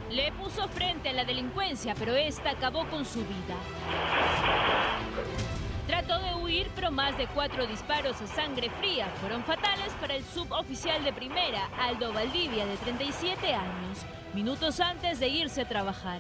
Le puso frente a la delincuencia, pero esta acabó con su vida. Trató de huir, pero más de 4 disparos a sangre fría fueron fatales para el suboficial de primera, Aldo Valdivia, de 37 años, minutos antes de irse a trabajar.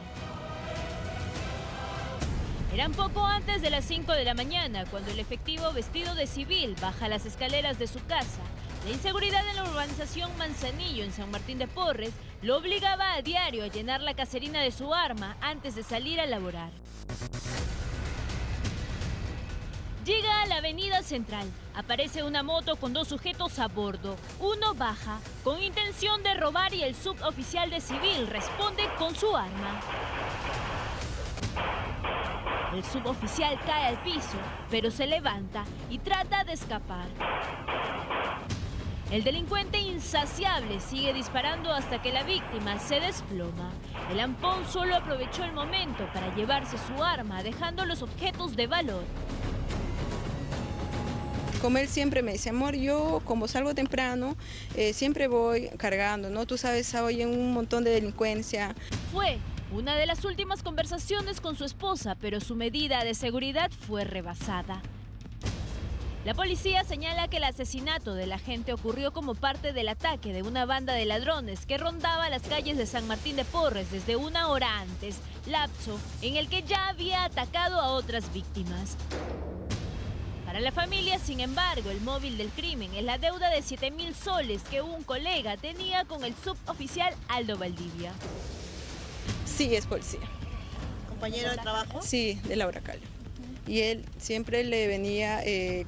Eran poco antes de las 5 de la mañana, cuando el efectivo vestido de civil baja las escaleras de su casa. La inseguridad en la urbanización Manzanillo, en San Martín de Porres, lo obligaba a diario a llenar la caserina de su arma antes de salir a laborar. Llega a la avenida central. Aparece una moto con 2 sujetos a bordo. Uno baja con intención de robar y el suboficial de civil responde con su arma. El suboficial cae al piso, pero se levanta y trata de escapar. El delincuente insaciable sigue disparando hasta que la víctima se desploma. El ampón solo aprovechó el momento para llevarse su arma, dejando los objetos de valor. Como él siempre me dice, amor, yo como salgo temprano, siempre voy cargando, ¿no? Tú sabes, hoy en un montón de delincuencia. Fue una de las últimas conversaciones con su esposa, pero su medida de seguridad fue rebasada. La policía señala que el asesinato del agente ocurrió como parte del ataque de una banda de ladrones que rondaba las calles de San Martín de Porres desde 1 hora antes, lapso en el que ya había atacado a otras víctimas. Para la familia, sin embargo, el móvil del crimen es la deuda de 7.000 soles que un colega tenía con el suboficial Aldo Valdivia. Sí, es policía. ¿Compañero de trabajo? Sí, de la Huracal. Y él siempre le venía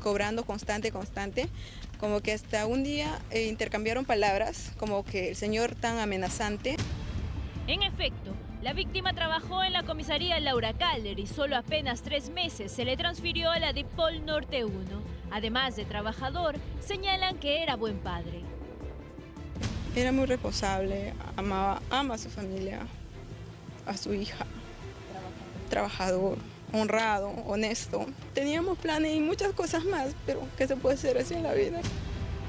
cobrando constante, como que hasta un día intercambiaron palabras, como que el señor tan amenazante. En efecto, la víctima trabajó en la comisaría Laura Calder y solo apenas 3 meses se le transfirió a la DIPOL Norte 1. Además de trabajador, señalan que era buen padre. Era muy responsable, ama a su familia, a su hija, trabajador, honrado, honesto. Teníamos planes y muchas cosas más, pero ¿qué se puede hacer así en la vida?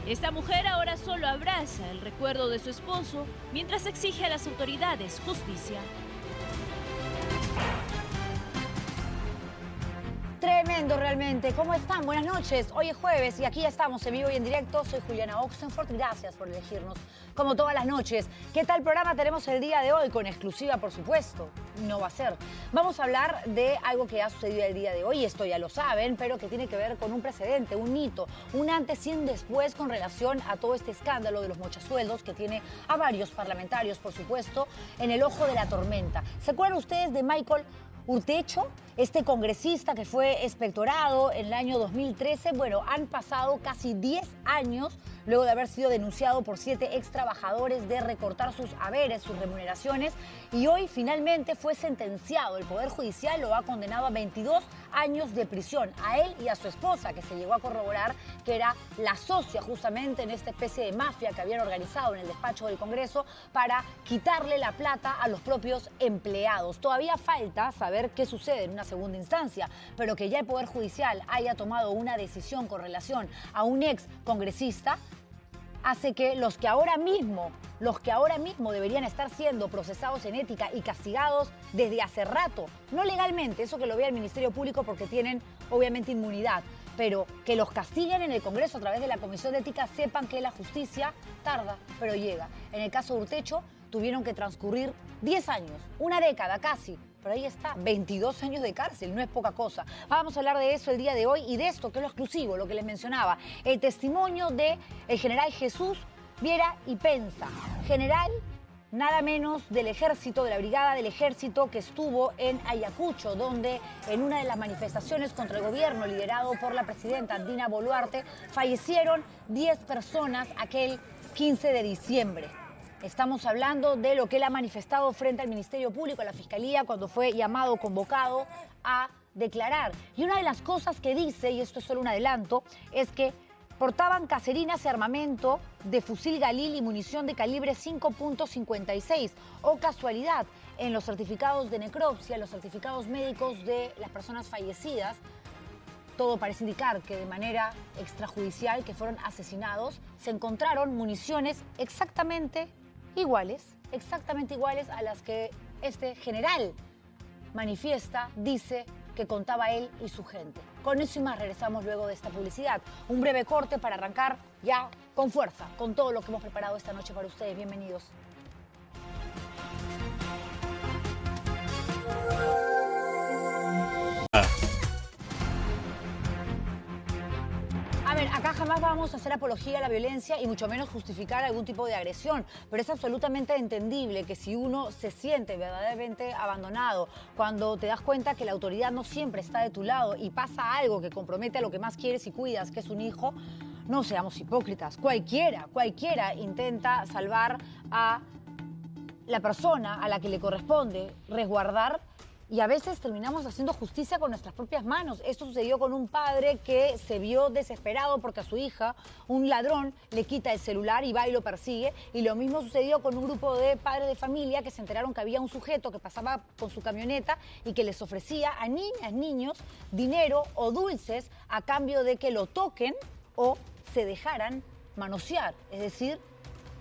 Esta mujer ahora solo abraza el recuerdo de su esposo mientras exige a las autoridades justicia. Tremendo realmente. ¿Cómo están? Buenas noches. Hoy es jueves y aquí ya estamos en vivo y en directo. Soy Juliana Oxenford. Gracias por elegirnos como todas las noches. ¿Qué tal programa tenemos el día de hoy? Con exclusiva, por supuesto. No va a ser. Vamos a hablar de algo que ha sucedido el día de hoy. Esto ya lo saben, pero que tiene que ver con un precedente, un hito, un antes y un después con relación a todo este escándalo de los mochasueldos que tiene a varios parlamentarios, por supuesto, en el ojo de la tormenta. ¿Se acuerdan ustedes de Michael Urtecho, este congresista que fue expectorado en el año 2013? Bueno, han pasado casi 10 años luego de haber sido denunciado por 7 ex trabajadores de recortar sus haberes, sus remuneraciones, y hoy finalmente fue sentenciado. El Poder Judicial lo ha condenado a 22 años de prisión, a él y a su esposa, que se llegó a corroborar que era la socia justamente en esta especie de mafia que habían organizado en el despacho del Congreso para quitarle la plata a los propios empleados. Todavía falta saber qué sucede en una segunda instancia, pero que ya el Poder Judicial haya tomado una decisión con relación a un ex congresista hace que los que ahora mismo deberían estar siendo procesados en ética y castigados desde hace rato, no legalmente, eso que lo vea el Ministerio Público porque tienen obviamente inmunidad, pero que los castiguen en el Congreso a través de la Comisión de Ética, sepan que la justicia tarda, pero llega. En el caso de Urtecho tuvieron que transcurrir 10 años, una década casi. Pero ahí está, 22 años de cárcel, no es poca cosa. Vamos a hablar de eso el día de hoy y de esto, que es lo exclusivo, lo que les mencionaba. El testimonio del general Jesús Viera y Penza. General, nada menos del ejército, de la brigada del ejército que estuvo en Ayacucho, donde en una de las manifestaciones contra el gobierno liderado por la presidenta Dina Boluarte, fallecieron 10 personas aquel 15 de diciembre. Estamos hablando de lo que él ha manifestado frente al Ministerio Público, a la Fiscalía, cuando fue llamado, convocado a declarar. Y una de las cosas que dice, y esto es solo un adelanto, es que portaban caserinas y armamento de fusil Galil y munición de calibre 5.56. O casualidad, en los certificados de necropsia, los certificados médicos de las personas fallecidas, todo parece indicar que de manera extrajudicial, que fueron asesinados, se encontraron municiones exactamente iguales exactamente iguales a las que este general manifiesta, dice que contaba él y su gente. Con eso y más regresamos luego de esta publicidad. Un breve corte para arrancar ya con fuerza, con todo lo que hemos preparado esta noche para ustedes. Bienvenidos. A ver, acá jamás vamos a hacer apología a la violencia y mucho menos justificar algún tipo de agresión, pero es absolutamente entendible que si uno se siente verdaderamente abandonado, cuando te das cuenta que la autoridad no siempre está de tu lado y pasa algo que compromete a lo que más quieres y cuidas, que es un hijo, no seamos hipócritas. Cualquiera intenta salvar a la persona a la que le corresponde resguardar. Y a veces terminamos haciendo justicia con nuestras propias manos. Esto sucedió con un padre que se vio desesperado porque a su hija, un ladrón, le quita el celular y va y lo persigue. Y lo mismo sucedió con un grupo de padres de familia que se enteraron que había un sujeto que pasaba con su camioneta y que les ofrecía a niñas, niños, dinero o dulces a cambio de que lo toquen o se dejaran manosear. Es decir,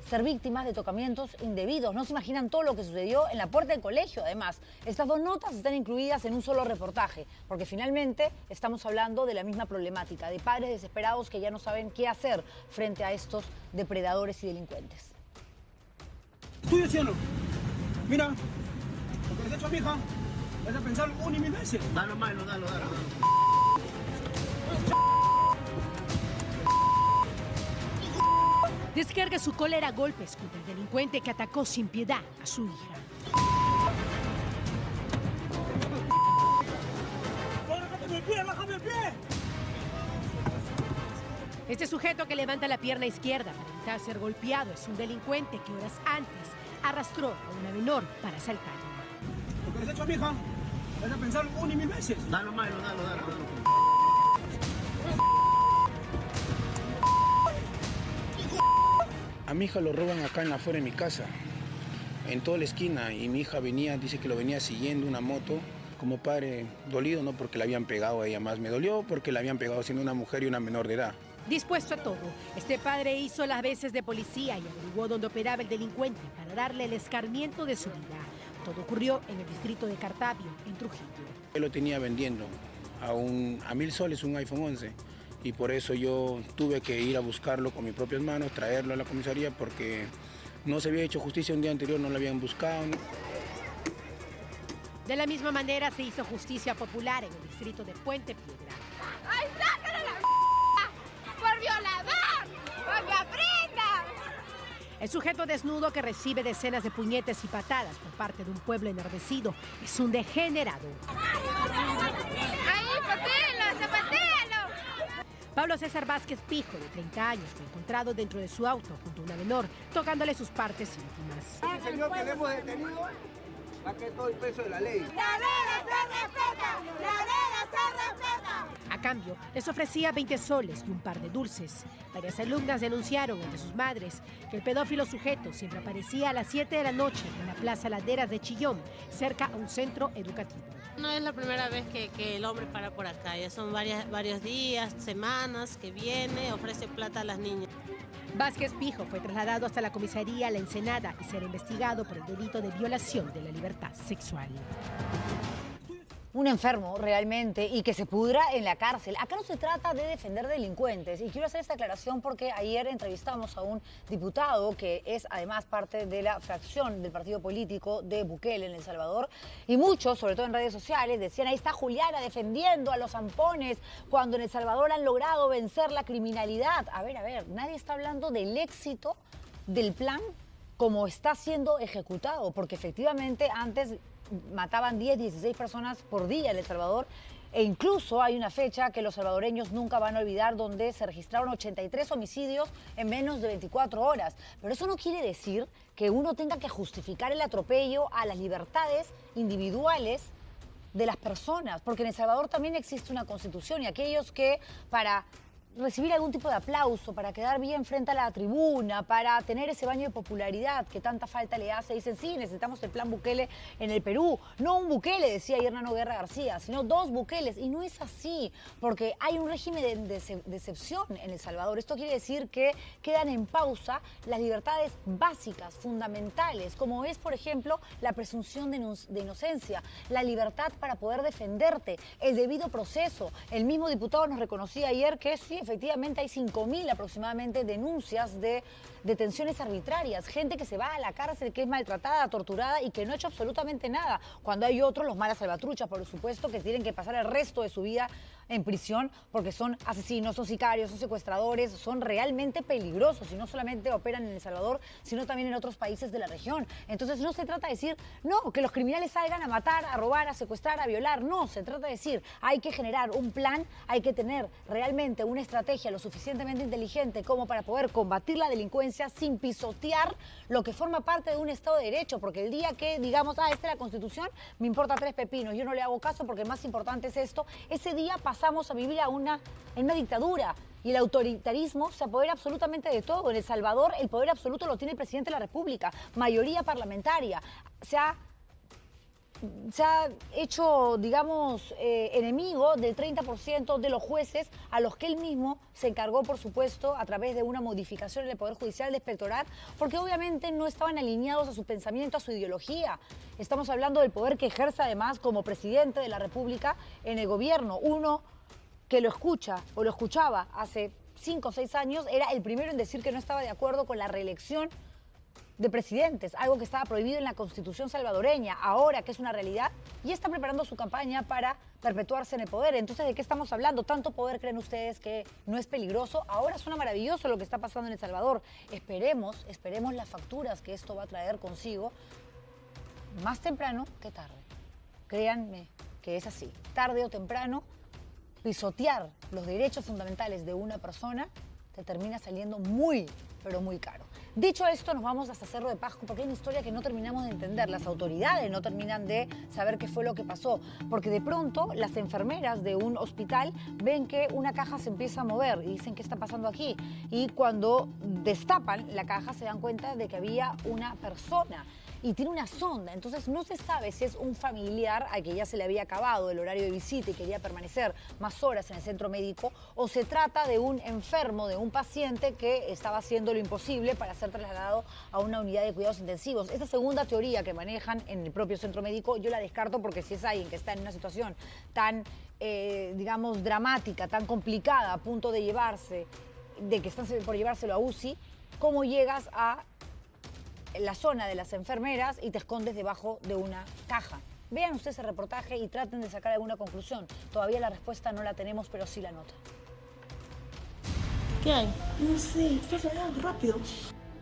ser víctimas de tocamientos indebidos. No se imaginan todo lo que sucedió en la puerta del colegio, además. Estas dos notas están incluidas en un solo reportaje, porque finalmente estamos hablando de la misma problemática, de padres desesperados que ya no saben qué hacer frente a estos depredadores y delincuentes. ¿Tuyo sí o no? Mira, lo que les he hecho a mi hija, es a pensar un y mil veces. Dalo, Milo, dalo. Descarga su cólera a golpes contra el delincuente que atacó sin piedad a su hija. ¡Bájame el pie! Este sujeto que levanta la pierna izquierda para evitar ser golpeado es un delincuente que horas antes arrastró a una menor para asaltarla. Lo que les he hecho a mi hija, es a pensar un y mil veces. Dalo, Milo, dalo. A mi hija lo roban acá en afuera de mi casa, en toda la esquina, y mi hija dice que lo venía siguiendo una moto. Como padre, dolido, no porque la habían pegado a ella más, me dolió porque la habían pegado siendo una mujer y una menor de edad. Dispuesto a todo, este padre hizo las veces de policía y averiguó dónde operaba el delincuente para darle el escarmiento de su vida. Todo ocurrió en el distrito de Cartavio, en Trujillo. Él lo tenía vendiendo a 1.000 soles un iPhone 11. Y por eso yo tuve que ir a buscarlo con mis propias manos, traerlo a la comisaría porque no se había hecho justicia un día anterior, no lo habían buscado. De la misma manera se hizo justicia popular en el distrito de Puente Piedra. ¡Ay, sácalo la por violador! ¡Por mi aprenda! El sujeto desnudo que recibe decenas de puñetes y patadas por parte de un pueblo enardecido es un degenerado. ¡Ay, zapatéalo! Pablo César Vázquez Pijo, de 30 años, fue encontrado dentro de su auto junto a una menor, tocándole sus partes íntimas. El señor que le hemos detenido va a caer todo el peso de la ley. ¡La ley se respeta! ¡La ley se respeta! A cambio, les ofrecía 20 soles y un par de dulces. Varias alumnas denunciaron ante sus madres que el pedófilo sujeto siempre aparecía a las 7 de la noche en la Plaza Laderas de Chillón, cerca a un centro educativo. No es la primera vez que el hombre para por acá, ya son varios días, semanas que viene, ofrece plata a las niñas. Vázquez Pijo fue trasladado hasta la comisaría La Ensenada y será investigado por el delito de violación de la libertad sexual. Un enfermo realmente y que se pudra en la cárcel. Acá no se trata de defender delincuentes y quiero hacer esta aclaración porque ayer entrevistamos a un diputado que es además parte de la fracción del partido político de Bukele en El Salvador y muchos, sobre todo en redes sociales, decían ahí está Juliana defendiendo a los zampones cuando en El Salvador han logrado vencer la criminalidad. A ver, nadie está hablando del éxito del plan como está siendo ejecutado, porque efectivamente antes mataban 10, 16 personas por día en El Salvador e incluso hay una fecha que los salvadoreños nunca van a olvidar donde se registraron 83 homicidios en menos de 24 horas. Pero eso no quiere decir que uno tenga que justificar el atropello a las libertades individuales de las personas, porque en El Salvador también existe una constitución y aquellos que para recibir algún tipo de aplauso, para quedar bien frente a la tribuna, para tener ese baño de popularidad que tanta falta le hace. Dicen, sí, necesitamos el plan Bukele en el Perú. No un Bukele, decía Hernando Guerra García, sino 2 Bukeles. Y no es así, porque hay un régimen de excepción en El Salvador. Esto quiere decir que quedan en pausa las libertades básicas, fundamentales, como es, por ejemplo, la presunción de inocencia, la libertad para poder defenderte, el debido proceso. El mismo diputado nos reconocía ayer que sí, efectivamente hay 5.000 aproximadamente denuncias de detenciones arbitrarias, gente que se va a la cárcel, que es maltratada, torturada y que no ha hecho absolutamente nada. Cuando hay otros, los malas salvatruchas, por supuesto, que tienen que pasar el resto de su vida en prisión porque son asesinos, son sicarios, son secuestradores, son realmente peligrosos y no solamente operan en El Salvador, sino también en otros países de la región. Entonces no se trata de decir, no, que los criminales salgan a matar, a robar, a secuestrar, a violar. No, se trata de decir, hay que generar un plan, hay que tener realmente una estrategia lo suficientemente inteligente como para poder combatir la delincuencia sin pisotear lo que forma parte de un Estado de Derecho, porque el día que digamos, esta es la Constitución, me importa 3 pepinos, yo no le hago caso porque más importante es esto, ese día pasamos a vivir en una dictadura. Y el autoritarismo se apodera absolutamente de todo. En El Salvador el poder absoluto lo tiene el presidente de la República, mayoría parlamentaria. Se ha hecho, digamos, enemigo del 30% de los jueces a los que él mismo se encargó, por supuesto, a través de una modificación en el Poder Judicial de expectorar, porque obviamente no estaban alineados a su pensamiento, a su ideología. Estamos hablando del poder que ejerce además como presidente de la República en el gobierno. Uno que lo escucha o lo escuchaba hace 5 o 6 años era el primero en decir que no estaba de acuerdo con la reelección de presidentes, algo que estaba prohibido en la Constitución salvadoreña, ahora que es una realidad, y está preparando su campaña para perpetuarse en el poder. Entonces, ¿de qué estamos hablando? ¿Tanto poder creen ustedes que no es peligroso? Ahora suena maravilloso lo que está pasando en El Salvador. Esperemos las facturas que esto va a traer consigo más temprano que tarde. Créanme que es así. Tarde o temprano, pisotear los derechos fundamentales de una persona te termina saliendo muy, pero muy caro. Dicho esto, nos vamos hasta Cerro de Pasco porque hay una historia que no terminamos de entender. Las autoridades no terminan de saber qué fue lo que pasó, porque de pronto las enfermeras de un hospital ven que una caja se empieza a mover y dicen, ¿qué está pasando aquí? Y cuando destapan la caja se dan cuenta de que había una persona y tiene una sonda. Entonces no se sabe si es un familiar al que ya se le había acabado el horario de visita y quería permanecer más horas en el centro médico, o se trata de un enfermo, de un paciente que estaba haciendo lo imposible para ser trasladado a una unidad de cuidados intensivos. Esa segunda teoría que manejan en el propio centro médico yo la descarto, porque si es alguien que está en una situación tan, digamos, dramática, tan complicada, a punto de llevarse, de que están por llevárselo a UCI, ¿cómo llegas a la zona de las enfermeras y te escondes debajo de una caja? Vean ustedes ese reportaje y traten de sacar alguna conclusión. Todavía la respuesta no la tenemos, pero sí la nota. ¿Qué hay? No sé, está cerrado, rápido.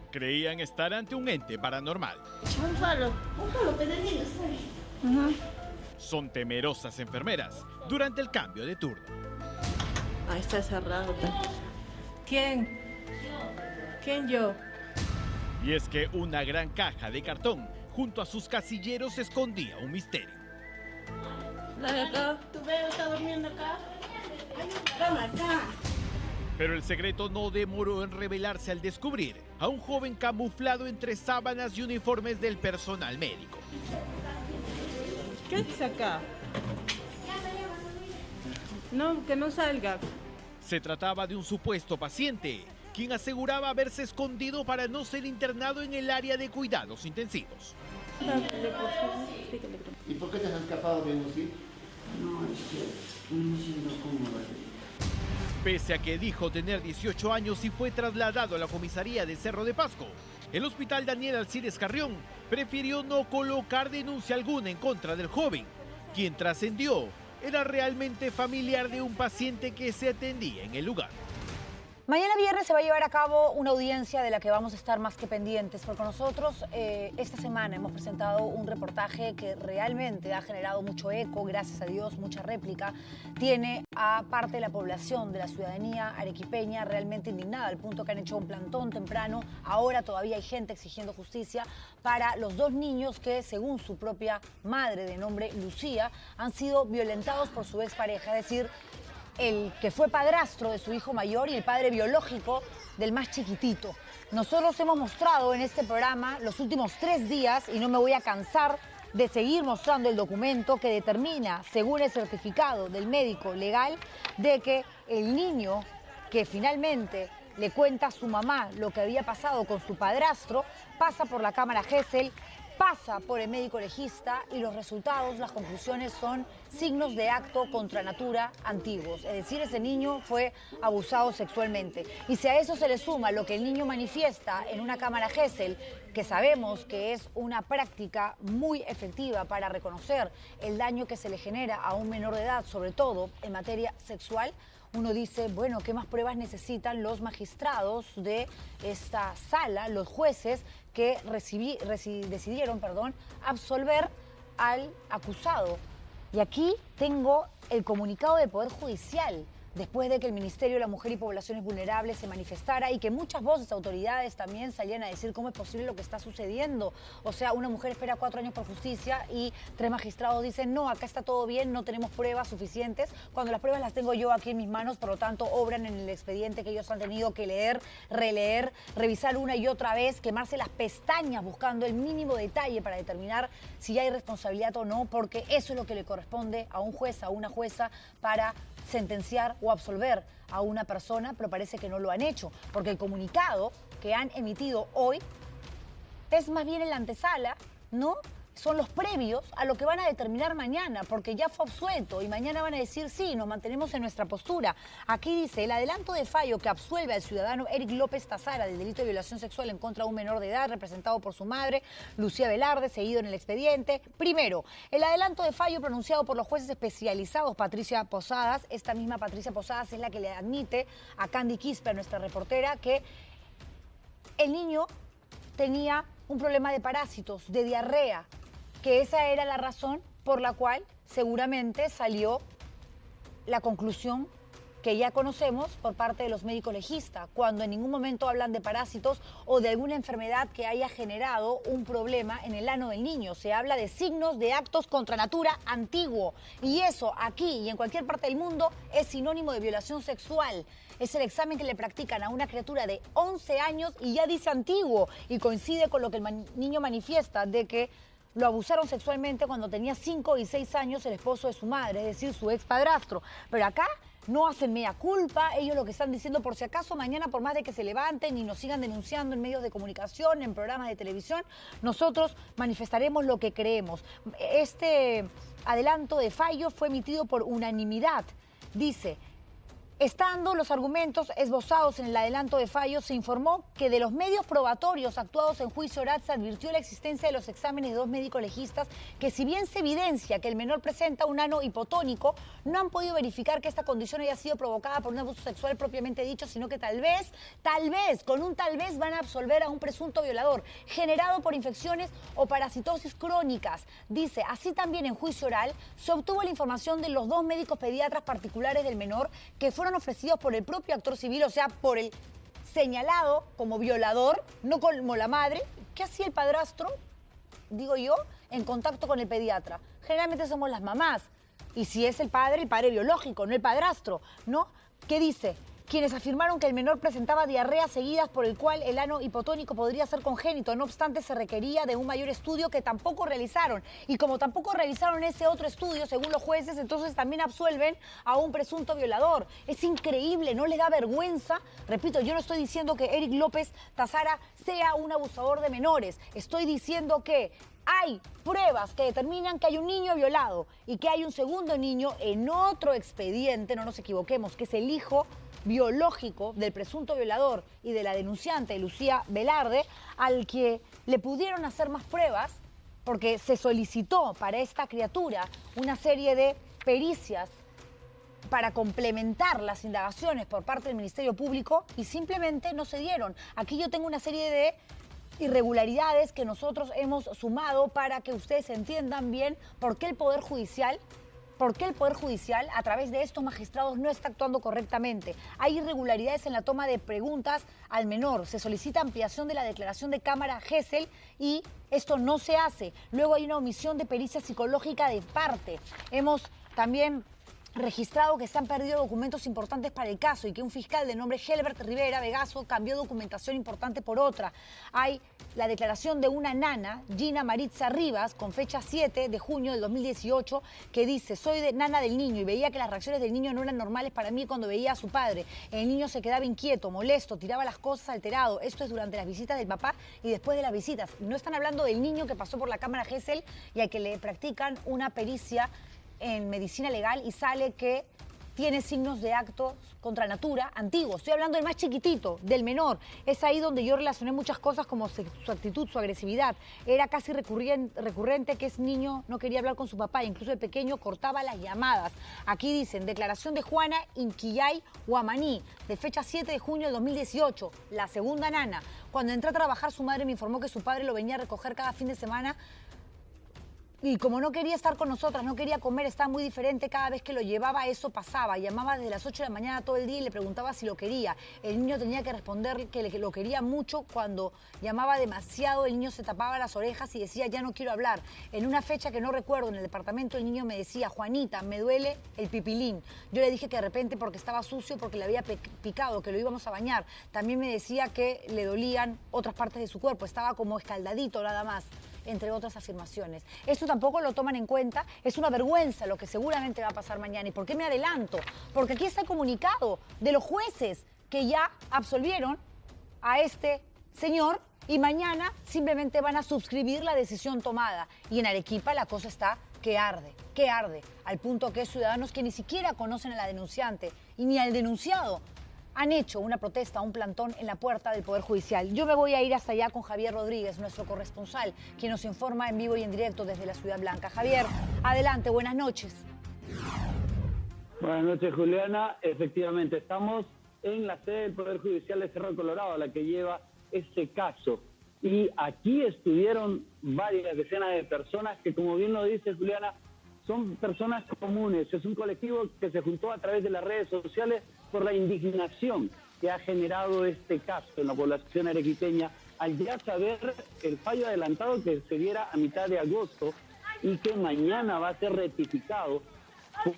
Creían estar ante un ente paranormal. Un palo, pequeño, Son temerosas enfermeras durante el cambio de turno. Ahí está cerrado. ¿Quién? ¿Quién yo? Y es que una gran caja de cartón junto a sus casilleros escondía un misterio. La de acá. ¿Tu bebé está durmiendo acá? Vamos acá. Pero el secreto no demoró en revelarse al descubrir a un joven camuflado entre sábanas y uniformes del personal médico. ¿Qué dice acá? No, que no salga. Se trataba de un supuesto paciente, quien aseguraba haberse escondido para no ser internado en el área de cuidados intensivos. ¿Y por qué te has escapado de UCI? No, es que no me siento cómodo. Pese a que dijo tener 18 años y fue trasladado a la comisaría de Cerro de Pasco, el hospital Daniel Alcides Carrión prefirió no colocar denuncia alguna en contra del joven, quien trascendió era realmente familiar de un paciente que se atendía en el lugar. Mañana viernes se va a llevar a cabo una audiencia de la que vamos a estar más que pendientes, porque nosotros esta semana hemos presentado un reportaje que realmente ha generado mucho eco, gracias a Dios, mucha réplica. Tiene a parte de la población, de la ciudadanía arequipeña realmente indignada, al punto que han hecho un plantón temprano. Ahora todavía hay gente exigiendo justicia para los 2 niños que, según su propia madre de nombre Lucía, han sido violentados por su expareja, es decir, el que fue padrastro de su hijo mayor y el padre biológico del más chiquitito. Nosotros hemos mostrado en este programa los últimos 3 días, y no me voy a cansar de seguir mostrando el documento que determina, según el certificado del médico legal, de que el niño que finalmente le cuenta a su mamá lo que había pasado con su padrastro, pasa por la cámara Gesell, pasa por el médico legista y los resultados, las conclusiones son signos de acto contra natura antiguos. Es decir, ese niño fue abusado sexualmente. Y si a eso se le suma lo que el niño manifiesta en una cámara Gesell, que sabemos que es una práctica muy efectiva para reconocer el daño que se le genera a un menor de edad, sobre todo en materia sexual, uno dice, bueno, ¿qué más pruebas necesitan los magistrados de esta sala, los jueces que decidieron absolver al acusado? Y aquí tengo el comunicado del Poder Judicial, después de que el Ministerio de la Mujer y Poblaciones Vulnerables se manifestara y que muchas voces de autoridades también salían a decir cómo es posible lo que está sucediendo. O sea, una mujer espera 4 años por justicia y 3 magistrados dicen, no, acá está todo bien, no tenemos pruebas suficientes, cuando las pruebas las tengo yo aquí en mis manos, por lo tanto, obran en el expediente que ellos han tenido que leer, releer, revisar una y otra vez, quemarse las pestañas buscando el mínimo detalle para determinar si hay responsabilidad o no, porque eso es lo que le corresponde a un juez, a una jueza, para sentenciar o absolver a una persona, pero parece que no lo han hecho, porque el comunicado que han emitido hoy es más bien en la antesala, ¿no? Son los previos a lo que van a determinar mañana, porque ya fue absuelto y mañana van a decir sí, nos mantenemos en nuestra postura. Aquí dice, el adelanto de fallo que absuelve al ciudadano Eric López Tazara del delito de violación sexual en contra de un menor de edad representado por su madre, Lucía Velarde, seguido en el expediente. Primero, el adelanto de fallo pronunciado por los jueces especializados Patricia Posadas, esta misma Patricia Posadas es la que le admite a Candy Quispe, a nuestra reportera, que el niño tenía un problema de parásitos, de diarrea, que esa era la razón por la cual seguramente salió la conclusión que ya conocemos por parte de los médicos legistas, cuando en ningún momento hablan de parásitos o de alguna enfermedad que haya generado un problema en el ano del niño. Se habla de signos de actos contra natura antiguo. Y eso aquí y en cualquier parte del mundo es sinónimo de violación sexual. Es el examen que le practican a una criatura de 11 años y ya dice antiguo. Y coincide con lo que el niño manifiesta de que lo abusaron sexualmente cuando tenía 5 y 6 años el esposo de su madre, es decir, su ex padrastro. Pero acá no hacen mea culpa, ellos lo que están diciendo, por si acaso mañana, por más de que se levanten y nos sigan denunciando en medios de comunicación, en programas de televisión, nosotros manifestaremos lo que creemos. Este adelanto de fallo fue emitido por unanimidad. Dice, estando los argumentos esbozados en el adelanto de fallo, se informó que de los medios probatorios actuados en juicio oral se advirtió la existencia de los exámenes de 2 médicos legistas que, si bien se evidencia que el menor presenta un ano hipotónico, no han podido verificar que esta condición haya sido provocada por un abuso sexual propiamente dicho, sino que tal vez, con un tal vez van a absolver a un presunto violador generado por infecciones o parasitosis crónicas. Dice, así también en juicio oral se obtuvo la información de los 2 médicos pediatras particulares del menor que fueron ofrecidos por el propio actor civil, o sea, por el señalado como violador, no como la madre. ¿Qué hacía el padrastro, digo yo, en contacto con el pediatra? Generalmente somos las mamás, y si es el padre biológico, no el padrastro, ¿no? ¿Qué dice? Quienes afirmaron que el menor presentaba diarreas seguidas por el cual el ano hipotónico podría ser congénito. No obstante, se requería de un mayor estudio que tampoco realizaron. Y como tampoco realizaron ese otro estudio, según los jueces, entonces también absuelven a un presunto violador. Es increíble, no le da vergüenza. Repito, yo no estoy diciendo que Eric López Tazara sea un abusador de menores. Estoy diciendo que hay pruebas que determinan que hay un niño violado y que hay un segundo niño en otro expediente, no nos equivoquemos, que es el hijo biológico del presunto violador y de la denunciante Lucía Velarde, al que le pudieron hacer más pruebas porque se solicitó para esta criatura una serie de pericias para complementar las indagaciones por parte del Ministerio Público y simplemente no se dieron. Aquí yo tengo una serie de irregularidades que nosotros hemos sumado para que ustedes entiendan bien por qué el Poder Judicial a través de estos magistrados no está actuando correctamente. Hay irregularidades en la toma de preguntas al menor. Se solicita ampliación de la declaración de cámara Gesell y esto no se hace. Luego hay una omisión de pericia psicológica de parte. Hemos también registrado que se han perdido documentos importantes para el caso y que un fiscal de nombre Helbert Rivera Vegaso cambió documentación importante por otra. Hay la declaración de una nana, Gina Maritza Rivas, con fecha 7 de junio del 2018, que dice: soy nana del niño y veía que las reacciones del niño no eran normales para mí cuando veía a su padre. El niño se quedaba inquieto, molesto, tiraba las cosas alterado. Esto es durante las visitas del papá y después de las visitas. No están hablando del niño que pasó por la cámara Gesell y al que le practican una pericia en medicina legal y sale que tiene signos de actos contra natura antiguos. Estoy hablando del más chiquitito, del menor. Es ahí donde yo relacioné muchas cosas como su actitud, su agresividad. Era casi recurrente que ese niño no quería hablar con su papá, incluso el pequeño cortaba las llamadas. Aquí dicen, declaración de Juana Inquillay Huamaní, de fecha 7 de junio del 2018, la segunda nana. Cuando entré a trabajar, su madre me informó que su padre lo venía a recoger cada fin de semana. Y como no quería estar con nosotras, no quería comer, estaba muy diferente, cada vez que lo llevaba eso pasaba. Llamaba desde las 8 de la mañana todo el día y le preguntaba si lo quería. El niño tenía que responder que lo quería mucho. Cuando llamaba demasiado, el niño se tapaba las orejas y decía: ya no quiero hablar. En una fecha que no recuerdo, en el departamento, el niño me decía: Juanita, me duele el pipilín. Yo le dije que de repente porque estaba sucio, porque le había picado, que lo íbamos a bañar. También me decía que le dolían otras partes de su cuerpo, estaba como escaldadito nada más, entre otras afirmaciones. Esto tampoco lo toman en cuenta. Es una vergüenza lo que seguramente va a pasar mañana. ¿Y por qué me adelanto? Porque aquí está el comunicado de los jueces que ya absolvieron a este señor y mañana simplemente van a suscribir la decisión tomada. Y en Arequipa la cosa está que arde, al punto que ciudadanos que ni siquiera conocen a la denunciante y ni al denunciado han hecho una protesta, un plantón en la puerta del Poder Judicial. Yo me voy a ir hasta allá con Javier Rodríguez, nuestro corresponsal, quien nos informa en vivo y en directo desde la Ciudad Blanca. Javier, adelante, buenas noches. Buenas noches, Juliana. Efectivamente, estamos en la sede del Poder Judicial de Cerro Colorado, la que lleva este caso. Y aquí estuvieron varias decenas de personas que, como bien lo dice Juliana, son personas comunes. Es un colectivo que se juntó a través de las redes sociales por la indignación que ha generado este caso en la población arequipeña al ya saber el fallo adelantado que se diera a mitad de agosto y que mañana va a ser rectificado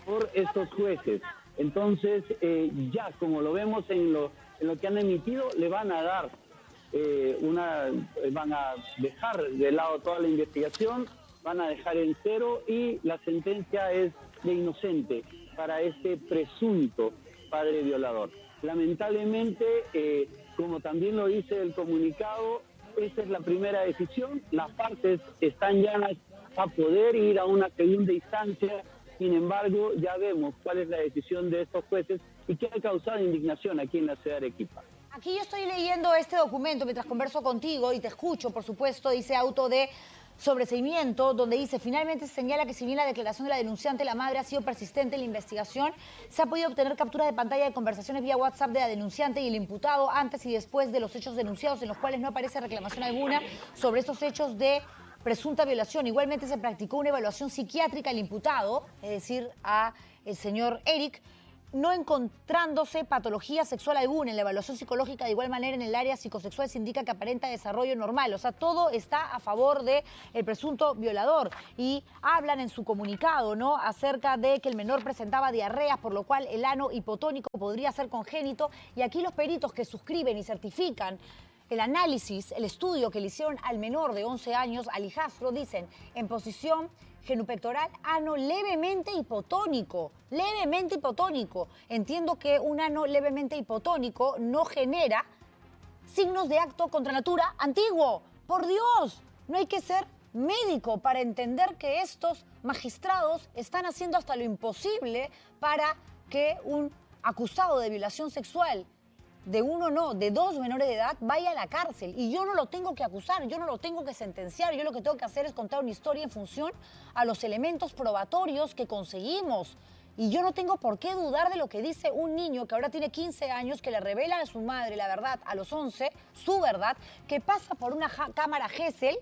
por estos jueces. Entonces, ya como lo vemos en lo que han emitido, le van a dar van a dejar de lado toda la investigación, van a dejar en cero y la sentencia es de inocente para este presunto padre violador. Lamentablemente, como también lo dice el comunicado, esta es la primera decisión. Las partes están llanas a poder ir a una segunda instancia. Sin embargo, ya vemos cuál es la decisión de estos jueces y que ha causado indignación aquí en la ciudad de Arequipa. Aquí yo estoy leyendo este documento mientras converso contigo y te escucho, por supuesto, dice auto de sobreseimiento, donde dice: finalmente se señala que si bien la declaración de la denunciante, la madre, ha sido persistente en la investigación, se ha podido obtener capturas de pantalla de conversaciones vía WhatsApp de la denunciante y el imputado antes y después de los hechos denunciados, en los cuales no aparece reclamación alguna sobre estos hechos de presunta violación. Igualmente se practicó una evaluación psiquiátrica al imputado, es decir, a el señor Eric, no encontrándose patología sexual alguna. En la evaluación psicológica, de igual manera, en el área psicosexual se indica que aparenta desarrollo normal. O sea, todo está a favor del presunto violador. Y hablan en su comunicado, ¿no?, acerca de que el menor presentaba diarreas, por lo cual el ano hipotónico podría ser congénito. Y aquí los peritos que suscriben y certifican el análisis, el estudio que le hicieron al menor de 11 años, al hijastro, dicen: en posición genupectoral, ano levemente hipotónico. Levemente hipotónico. Entiendo que un ano levemente hipotónico no genera signos de acto contra natura antiguo. ¡Por Dios! No hay que ser médico para entender que estos magistrados están haciendo hasta lo imposible para que un acusado de violación sexual de uno no, de dos menores de edad, vaya a la cárcel. Y yo no lo tengo que acusar, yo no lo tengo que sentenciar. Yo lo que tengo que hacer es contar una historia en función a los elementos probatorios que conseguimos. Y yo no tengo por qué dudar de lo que dice un niño que ahora tiene 15 años, que le revela a su madre la verdad a los 11, su verdad, que pasa por una cámara Gesell,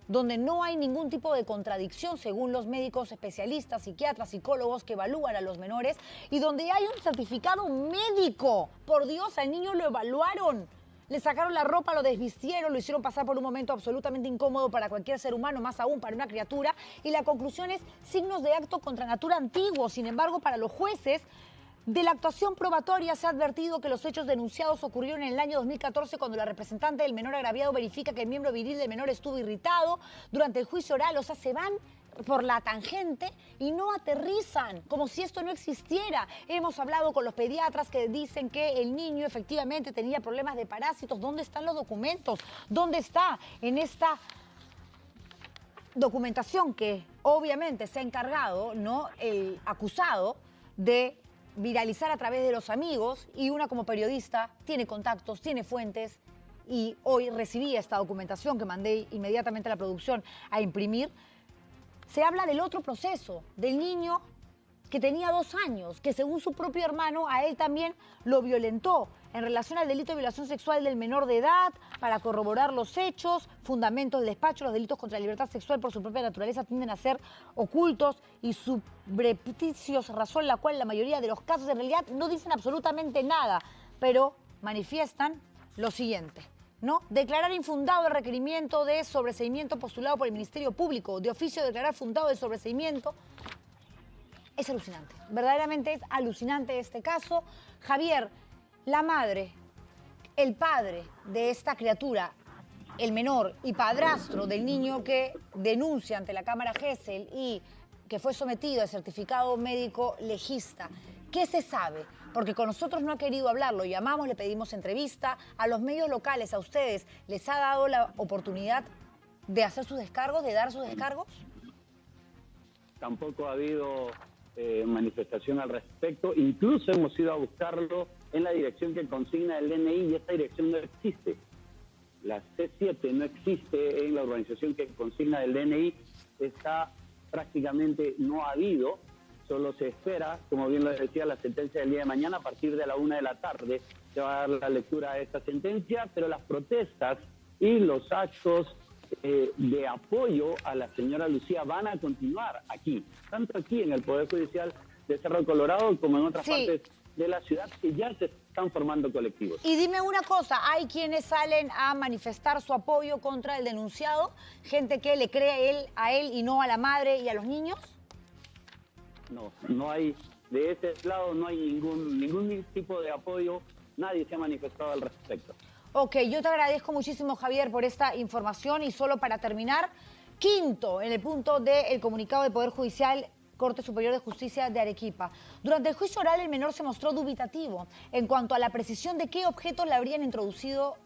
donde no hay ningún tipo de contradicción según los médicos especialistas, psiquiatras, psicólogos que evalúan a los menores, y donde hay un certificado médico. Por Dios, al niño lo evaluaron. Le sacaron la ropa, lo desvistieron, lo hicieron pasar por un momento absolutamente incómodo para cualquier ser humano, más aún para una criatura. Y la conclusión es signos de acto contra natura antiguo. Sin embargo, para los jueces de la actuación probatoria se ha advertido que los hechos denunciados ocurrieron en el año 2014 cuando la representante del menor agraviado verifica que el miembro viril del menor estuvo irritado durante el juicio oral. O sea, se van por la tangente y no aterrizan, como si esto no existiera. Hemos hablado con los pediatras que dicen que el niño efectivamente tenía problemas de parásitos. ¿Dónde están los documentos? ¿Dónde está en esta documentación que obviamente se ha encargado, ¿no?, el acusado de viralizar a través de los amigos, y una como periodista tiene contactos, tiene fuentes, y hoy recibí esta documentación que mandé inmediatamente a la producción a imprimir? Se habla del otro proceso, del niño que tenía 2 años, que según su propio hermano a él también lo violentó en relación al delito de violación sexual del menor de edad. Para corroborar los hechos, fundamentos del despacho, los delitos contra la libertad sexual por su propia naturaleza tienden a ser ocultos y subrepticios, razón la cual la mayoría de los casos en realidad no dicen absolutamente nada, pero manifiestan lo siguiente, ¿no? Declarar infundado el requerimiento de sobreseimiento postulado por el Ministerio Público, de oficio declarar fundado el sobreseimiento. Es alucinante, verdaderamente es alucinante este caso. Javier, la madre, el padre de esta criatura, el menor y padrastro del niño que denuncia ante la Cámara Gesell y que fue sometido al certificado médico legista, ¿qué se sabe? Porque con nosotros no ha querido hablar, lo llamamos, le pedimos entrevista. A los medios locales, a ustedes, ¿les ha dado la oportunidad de hacer sus descargos, de dar sus descargos? Tampoco ha habido manifestación al respecto. Incluso hemos ido a buscarlo en la dirección que consigna el DNI y esta dirección no existe. La C7 no existe en la urbanización que consigna el DNI. Está prácticamente no ha habido. Solo se espera, como bien lo decía, la sentencia del día de mañana a partir de la 1 de la tarde. Se va a dar la lectura a esta sentencia, pero las protestas y los actos de apoyo a la señora Lucía van a continuar aquí, tanto aquí en el Poder Judicial de Cerro Colorado como en otras partes de la ciudad, que ya se están formando colectivos. Y dime una cosa, ¿hay quienes salen a manifestar su apoyo contra el denunciado? ¿Gente que le cree a él y no a la madre y a los niños? No hay, de ese lado no hay ningún tipo de apoyo, nadie se ha manifestado al respecto. Ok, yo te agradezco muchísimo, Javier, por esta información. Y solo para terminar, quinto en el punto del comunicado del Poder Judicial, Corte Superior de Justicia de Arequipa. Durante el juicio oral, el menor se mostró dubitativo en cuanto a la precisión de qué objetos le habrían introducido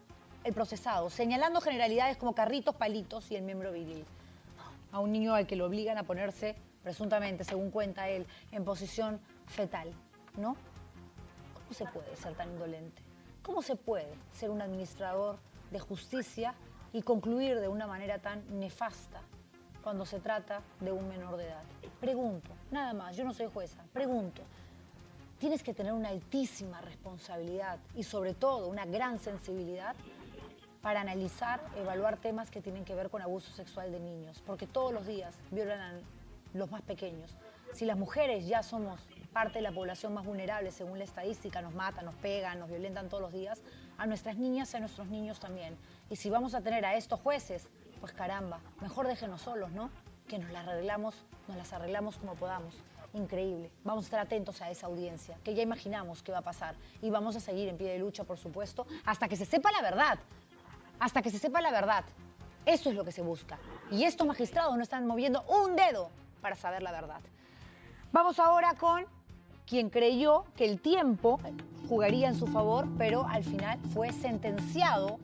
el procesado, señalando generalidades como carritos, palitos y el miembro viril. A un niño al que lo obligan a ponerse, presuntamente, según cuenta él, en posición fetal, ¿no? ¿Cómo se puede ser tan indolente? ¿Cómo se puede ser un administrador de justicia y concluir de una manera tan nefasta cuando se trata de un menor de edad? Pregunto, nada más, yo no soy jueza, pregunto. Tienes que tener una altísima responsabilidad y sobre todo una gran sensibilidad para analizar, evaluar temas que tienen que ver con abuso sexual de niños, porque todos los días violan a los más pequeños. Si las mujeres ya somos parte de la población más vulnerable, según la estadística, nos matan, nos pegan, nos violentan todos los días, a nuestras niñas y a nuestros niños también. Y si vamos a tener a estos jueces, pues caramba, mejor déjenos solos, ¿no? Que nos las arreglamos como podamos. Increíble. Vamos a estar atentos a esa audiencia, que ya imaginamos qué va a pasar. Y vamos a seguir en pie de lucha, por supuesto, hasta que se sepa la verdad. Hasta que se sepa la verdad. Eso es lo que se busca. Y estos magistrados no están moviendo un dedo para saber la verdad. Vamos ahora con quien creyó que el tiempo jugaría en su favor, pero al final fue sentenciado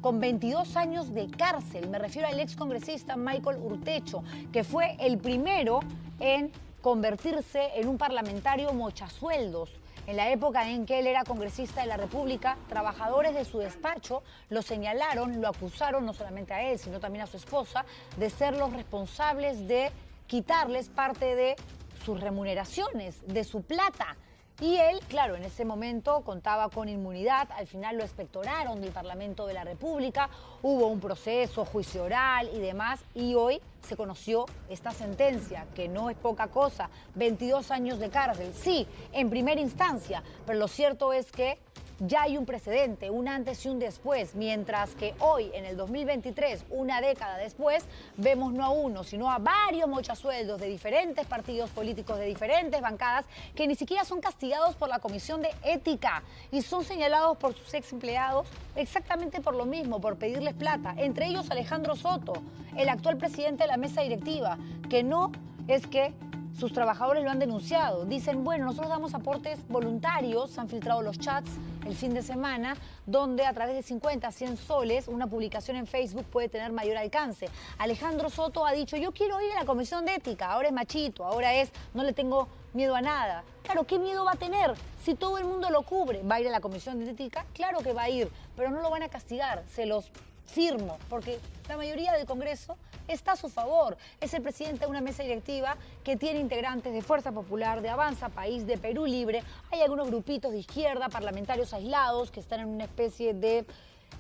con 22 años de cárcel. Me refiero al excongresista Michael Urtecho, que fue el primero en convertirse en un parlamentario mochasueldos. En la época en que él era congresista de la República, trabajadores de su despacho lo señalaron, lo acusaron, no solamente a él, sino también a su esposa, de ser los responsables de quitarles parte de sus remuneraciones, de su plata. Y él, claro, en ese momento contaba con inmunidad, al final lo expectoraron del Parlamento de la República, hubo un proceso, juicio oral y demás, y hoy se conoció esta sentencia, que no es poca cosa, 22 años de cárcel, sí, en primera instancia, pero lo cierto es que ya hay un precedente, un antes y un después, mientras que hoy, en el 2023, una década después, vemos no a uno, sino a varios mochasueldos de diferentes partidos políticos, de diferentes bancadas, que ni siquiera son castigados por la Comisión de Ética y son señalados por sus ex empleados exactamente por lo mismo, por pedirles plata. Entre ellos Alejandro Soto, el actual presidente de la mesa directiva, que no es que sus trabajadores lo han denunciado. Dicen, bueno, nosotros damos aportes voluntarios, se han filtrado los chats el fin de semana, donde a través de 50, 100 soles, una publicación en Facebook puede tener mayor alcance. Alejandro Soto ha dicho, yo quiero ir a la Comisión de Ética, ahora es machito, ahora es, no le tengo miedo a nada. Claro, ¿qué miedo va a tener? Si todo el mundo lo cubre, ¿va a ir a la Comisión de Ética? Claro que va a ir, pero no lo van a castigar, se los firmo, porque la mayoría del Congreso está a su favor. Es el presidente de una mesa directiva que tiene integrantes de Fuerza Popular, de Avanza País, de Perú Libre. Hay algunos grupitos de izquierda, parlamentarios aislados, que están en una especie de,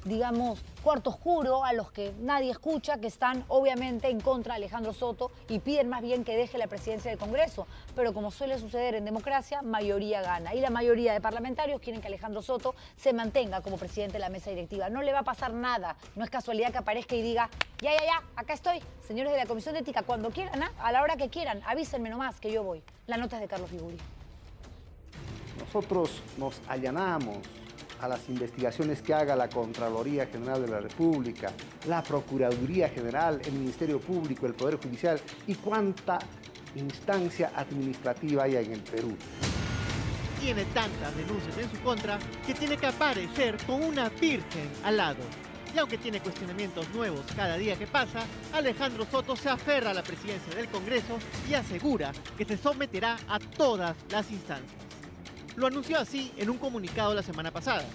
digamos, cuarto oscuro, a los que nadie escucha, que están obviamente en contra de Alejandro Soto y piden más bien que deje la presidencia del Congreso. Pero como suele suceder en democracia, mayoría gana. Y la mayoría de parlamentarios quieren que Alejandro Soto se mantenga como presidente de la mesa directiva. No le va a pasar nada. No es casualidad que aparezca y diga, ya, acá estoy. Señores de la Comisión de Ética, cuando quieran, a la hora que quieran, avísenme nomás que yo voy. La nota es de Carlos Figuri. Nosotros nos allanamos a las investigaciones que haga la Contraloría General de la República, la Procuraduría General, el Ministerio Público, el Poder Judicial y cuánta instancia administrativa hay en el Perú. Tiene tantas denuncias en su contra que tiene que aparecer con una virgen al lado. Y aunque tiene cuestionamientos nuevos cada día que pasa, Alejandro Soto se aferra a la presidencia del Congreso y asegura que se someterá a todas las instancias. Lo anunció así en un comunicado la semana pasada,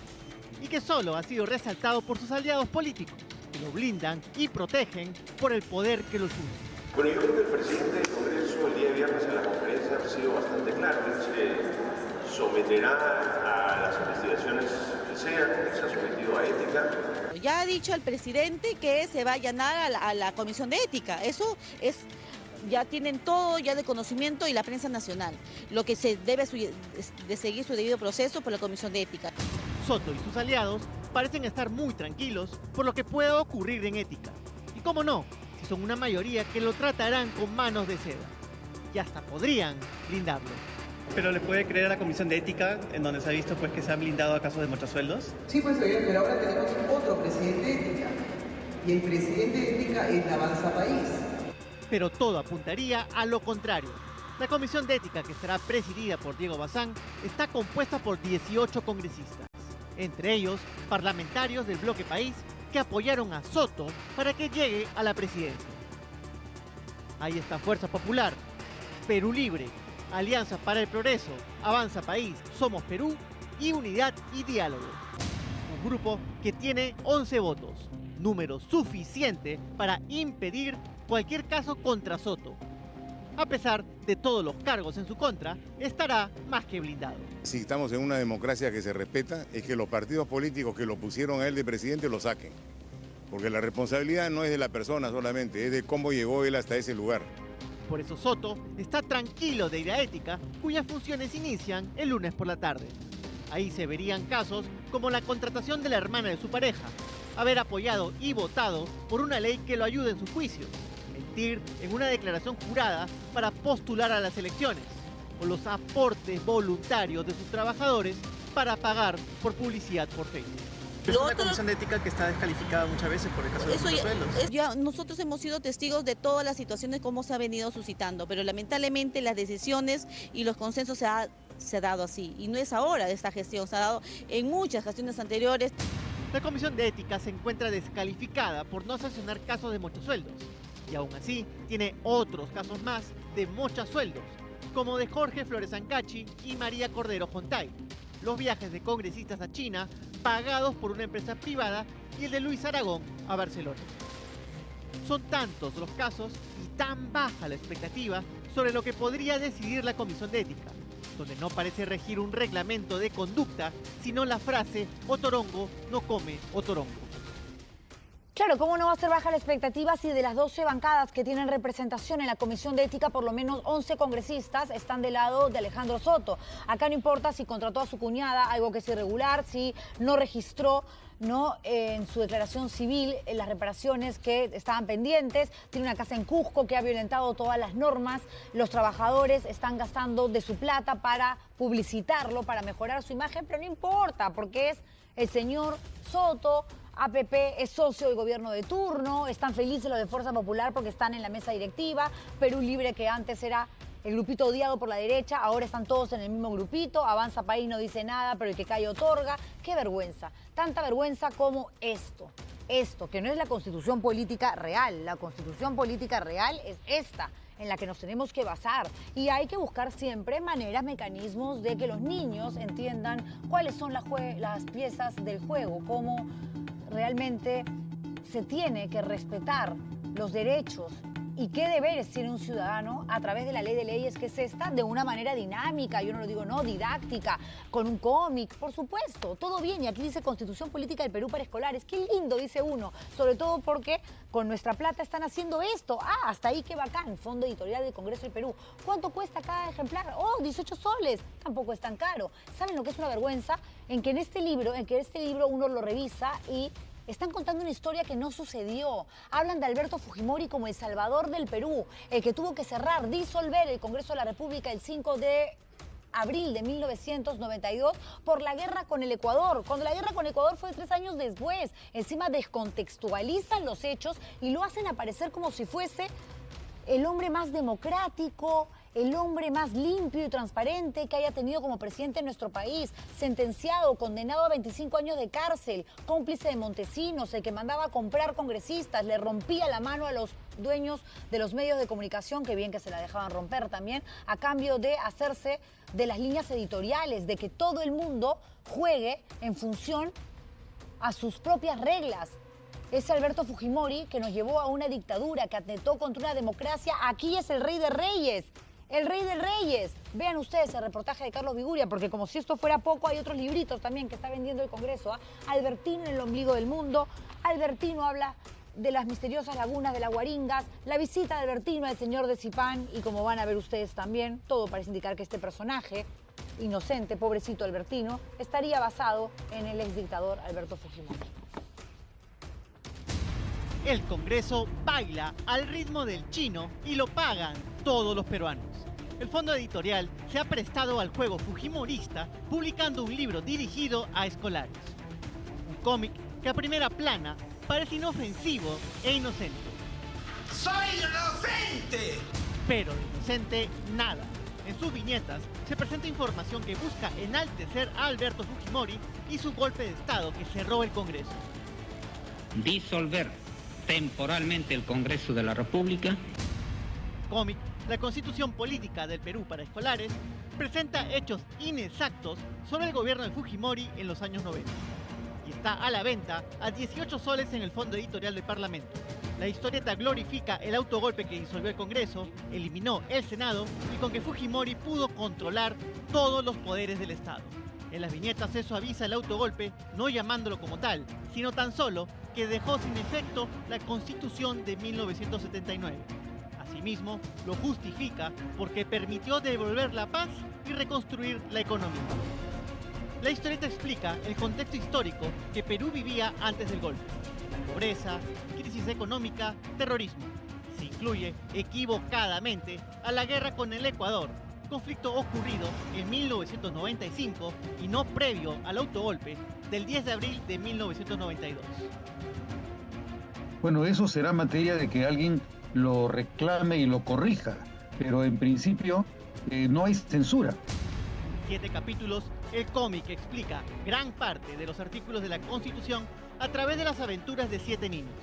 y que solo ha sido resaltado por sus aliados políticos, que lo blindan y protegen por el poder que los une. Bueno, yo creo que el presidente del Congreso el día viernes en la conferencia ha sido bastante claro. Se someterá a las investigaciones que sean, que se ha sometido a ética. Ya ha dicho el presidente que se va a allanar a la Comisión de Ética. Eso es... Ya tienen todo ya de conocimiento y la prensa nacional, lo que se debe de seguir su debido proceso por la Comisión de Ética. Soto y sus aliados parecen estar muy tranquilos por lo que pueda ocurrir en ética. Y cómo no, si son una mayoría que lo tratarán con manos de seda. Y hasta podrían blindarlo. ¿Pero le puede creer a la Comisión de Ética, en donde se ha visto pues, que se han blindado a casos de mochasueldos? Sí, pues pero ahora tenemos otro presidente de Ética. Y el presidente de Ética es de Avanza País. Pero todo apuntaría a lo contrario. La Comisión de Ética, que estará presidida por Diego Bazán, está compuesta por 18 congresistas, entre ellos parlamentarios del Bloque País que apoyaron a Soto para que llegue a la presidencia. Ahí está Fuerza Popular, Perú Libre, Alianza para el Progreso, Avanza País, Somos Perú y Unidad y Diálogo. Un grupo que tiene 11 votos, número suficiente para impedir cualquier caso contra Soto. A pesar de todos los cargos en su contra, estará más que blindado. Si estamos en una democracia que se respeta, es que los partidos políticos que lo pusieron a él de presidente lo saquen. Porque la responsabilidad no es de la persona solamente, es de cómo llegó él hasta ese lugar. Por eso Soto está tranquilo de ir a Ética, cuyas funciones inician el lunes por la tarde. Ahí se verían casos como la contratación de la hermana de su pareja, haber apoyado y votado por una ley que lo ayude en sus juicios, mentir en una declaración jurada para postular a las elecciones, o los aportes voluntarios de sus trabajadores para pagar por publicidad por Facebook. Es una comisión de ética que está descalificada muchas veces por el caso de los mochasueldos. Nosotros hemos sido testigos de todas las situaciones cómo se ha venido suscitando, pero lamentablemente las decisiones y los consensos se ha dado así. Y no es ahora de esta gestión, se ha dado en muchas gestiones anteriores. La Comisión de Ética se encuentra descalificada por no sancionar casos de mochasueldos. Y aún así tiene otros casos más de mochasueldos, como de Jorge Flores Ancachi y María Cordero Jontay, los viajes de congresistas a China pagados por una empresa privada y el de Luis Aragón a Barcelona. Son tantos los casos y tan baja la expectativa sobre lo que podría decidir la Comisión de Ética, donde no parece regir un reglamento de conducta, sino la frase "Otorongo no come otorongo". Claro, ¿cómo no va a ser baja la expectativa si de las 12 bancadas que tienen representación en la Comisión de Ética, por lo menos 11 congresistas están del lado de Alejandro Soto? Acá no importa si contrató a su cuñada, algo que es irregular, si no registró en su declaración civil las reparaciones que estaban pendientes, tiene una casa en Cusco que ha violentado todas las normas, los trabajadores están gastando de su plata para publicitarlo, para mejorar su imagen, pero no importa, porque es el señor Soto. APP es socio del gobierno de turno, están felices los de Fuerza Popular porque están en la mesa directiva, Perú Libre, que antes era el grupito odiado por la derecha, ahora están todos en el mismo grupito, Avanza País no dice nada, pero el que cae otorga. ¡Qué vergüenza! Tanta vergüenza como esto, que no es la constitución política real, la constitución política real es esta, en la que nos tenemos que basar. Y hay que buscar siempre maneras, mecanismos de que los niños entiendan cuáles son las piezas del juego, cómo realmente se tiene que respetar los derechos y qué deberes tiene un ciudadano a través de la ley de leyes, que es esta, de una manera dinámica, yo no lo digo, no, didáctica, con un cómic, por supuesto, todo bien. Y aquí dice Constitución Política del Perú para escolares. Qué lindo, dice uno, sobre todo porque con nuestra plata están haciendo esto. Ah, hasta ahí qué bacán, Fondo Editorial del Congreso del Perú. ¿Cuánto cuesta cada ejemplar? Oh, 18 soles, tampoco es tan caro. ¿Saben lo que es una vergüenza? En que este libro uno lo revisa y están contando una historia que no sucedió. Hablan de Alberto Fujimori como el salvador del Perú, el que tuvo que disolver el Congreso de la República el 5 de abril de 1992 por la guerra con el Ecuador, cuando la guerra con Ecuador fue 3 años después. Encima descontextualizan los hechos y lo hacen aparecer como si fuese el hombre más democrático, el hombre más limpio y transparente que haya tenido como presidente en nuestro país, sentenciado, condenado a 25 años de cárcel, cómplice de Montesinos, el que mandaba a comprar congresistas, le rompía la mano a los dueños de los medios de comunicación, que bien que se la dejaban romper también, a cambio de hacerse de las líneas editoriales, de que todo el mundo juegue en función a sus propias reglas. Ese Alberto Fujimori que nos llevó a una dictadura, que atentó contra una democracia, aquí es el rey de reyes. El rey de reyes. Vean ustedes el reportaje de Carlos Viguria, porque como si esto fuera poco, hay otros libritos también que está vendiendo el Congreso. Albertino en el ombligo del mundo. Albertino habla de las misteriosas lagunas de la Guaringas, la visita de Albertino al señor de Zipán, y como van a ver ustedes también, todo parece indicar que este personaje inocente, pobrecito Albertino, estaría basado en el exdictador Alberto Fujimori. El Congreso baila al ritmo del chino y lo pagan todos los peruanos. El Fondo Editorial se ha prestado al juego fujimorista publicando un libro dirigido a escolares. Un cómic que a primera plana parece inofensivo e inocente. ¡Soy inocente! Pero de inocente, nada. En sus viñetas se presenta información que busca enaltecer a Alberto Fujimori y su golpe de Estado que cerró el Congreso. Disolver temporalmente el Congreso de la República. Cómic, la Constitución Política del Perú para escolares, presenta hechos inexactos sobre el gobierno de Fujimori en los años 90. Y está a la venta a 18 soles en el Fondo Editorial del Parlamento. La historieta glorifica el autogolpe que disolvió el Congreso, eliminó el Senado y con que Fujimori pudo controlar todos los poderes del Estado. En las viñetas se suaviza el autogolpe, no llamándolo como tal, sino tan solo que dejó sin efecto la Constitución de 1979. Asimismo, lo justifica porque permitió devolver la paz y reconstruir la economía. La historieta explica el contexto histórico que Perú vivía antes del golpe: la pobreza, crisis económica, terrorismo. Se incluye equivocadamente a la guerra con el Ecuador, conflicto ocurrido en 1995 y no previo al autogolpe del 10 de abril de 1992. Bueno, eso será materia de que alguien lo reclame y lo corrija, pero en principio no hay censura. 7 capítulos, el cómic explica gran parte de los artículos de la Constitución a través de las aventuras de 7 niños.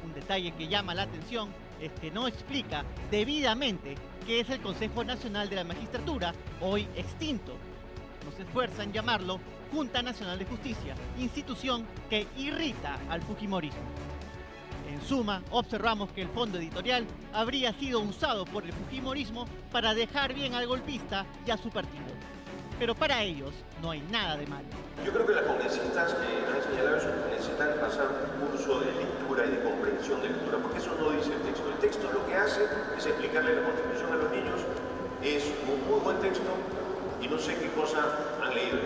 Un detalle que llama la atención es que no explica debidamente qué es el Consejo Nacional de la Magistratura, hoy extinto. No se esfuerza en llamarlo Junta Nacional de Justicia, institución que irrita al fujimorismo. En suma, observamos que el fondo editorial habría sido usado por el fujimorismo para dejar bien al golpista y a su partido. Pero para ellos no hay nada de malo. Yo creo que las congresistas que han señalado eso necesitan pasar un curso de lectura y de comprensión de lectura, porque eso no dice el texto. El texto lo que hace es explicarle la Constitución a los niños, es un muy buen texto y no sé qué cosa han leído.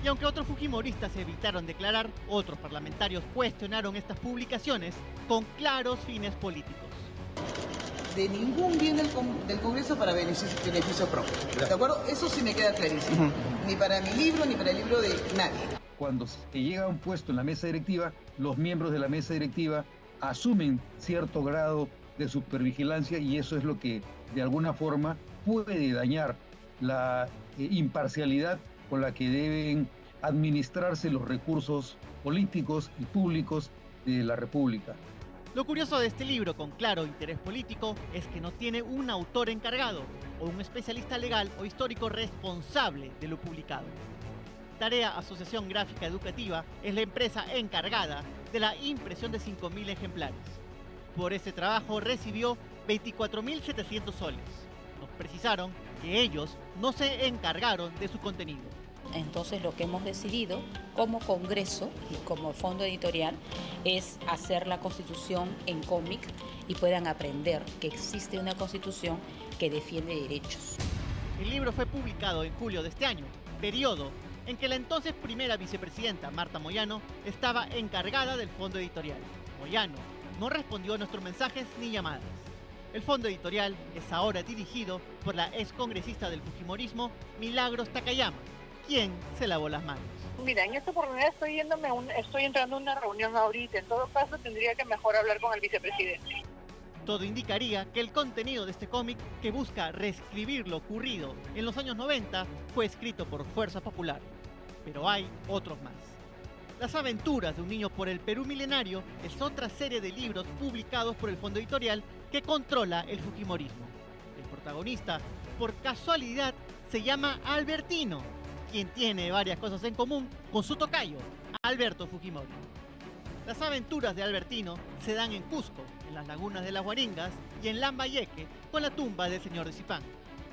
Y aunque otros fujimoristas evitaron declarar, otros parlamentarios cuestionaron estas publicaciones con claros fines políticos. De ningún bien del Congreso para beneficio propio. ¿De acuerdo? Eso sí me queda clarísimo. Ni para mi libro, ni para el libro de nadie. Cuando se llega a un puesto en la mesa directiva, los miembros de la mesa directiva asumen cierto grado de supervigilancia y eso es lo que de alguna forma puede dañar la imparcialidad con la que deben administrarse los recursos políticos y públicos de la República. Lo curioso de este libro con claro interés político es que no tiene un autor encargado o un especialista legal o histórico responsable de lo publicado. Tarea Asociación Gráfica Educativa es la empresa encargada de la impresión de 5.000 ejemplares. Por ese trabajo recibió 24.700 soles. Nos precisaron que ellos no se encargaron de su contenido. Entonces lo que hemos decidido como Congreso y como fondo editorial es hacer la Constitución en cómic y puedan aprender que existe una Constitución que defiende derechos. El libro fue publicado en julio de este año, periodo en que la entonces primera vicepresidenta Marta Moyano estaba encargada del fondo editorial. Moyano no respondió a nuestros mensajes ni llamadas. El fondo editorial es ahora dirigido por la excongresista del fujimorismo, Milagros Takayama, quien se lavó las manos. Mira, en esta oportunidad estoy entrando a una reunión ahorita. En todo caso, tendría que mejor hablar con el vicepresidente. Todo indicaría que el contenido de este cómic, que busca reescribir lo ocurrido en los años 90, fue escrito por Fuerza Popular. Pero hay otros más. Las aventuras de un niño por el Perú milenario es otra serie de libros publicados por el fondo editorial que controla el fujimorismo. El protagonista, por casualidad, se llama Albertino, quien tiene varias cosas en común con su tocayo, Alberto Fujimori. Las aventuras de Albertino se dan en Cusco, en las lagunas de las Huaringas y en Lambayeque, con la tumba del señor de Zipán.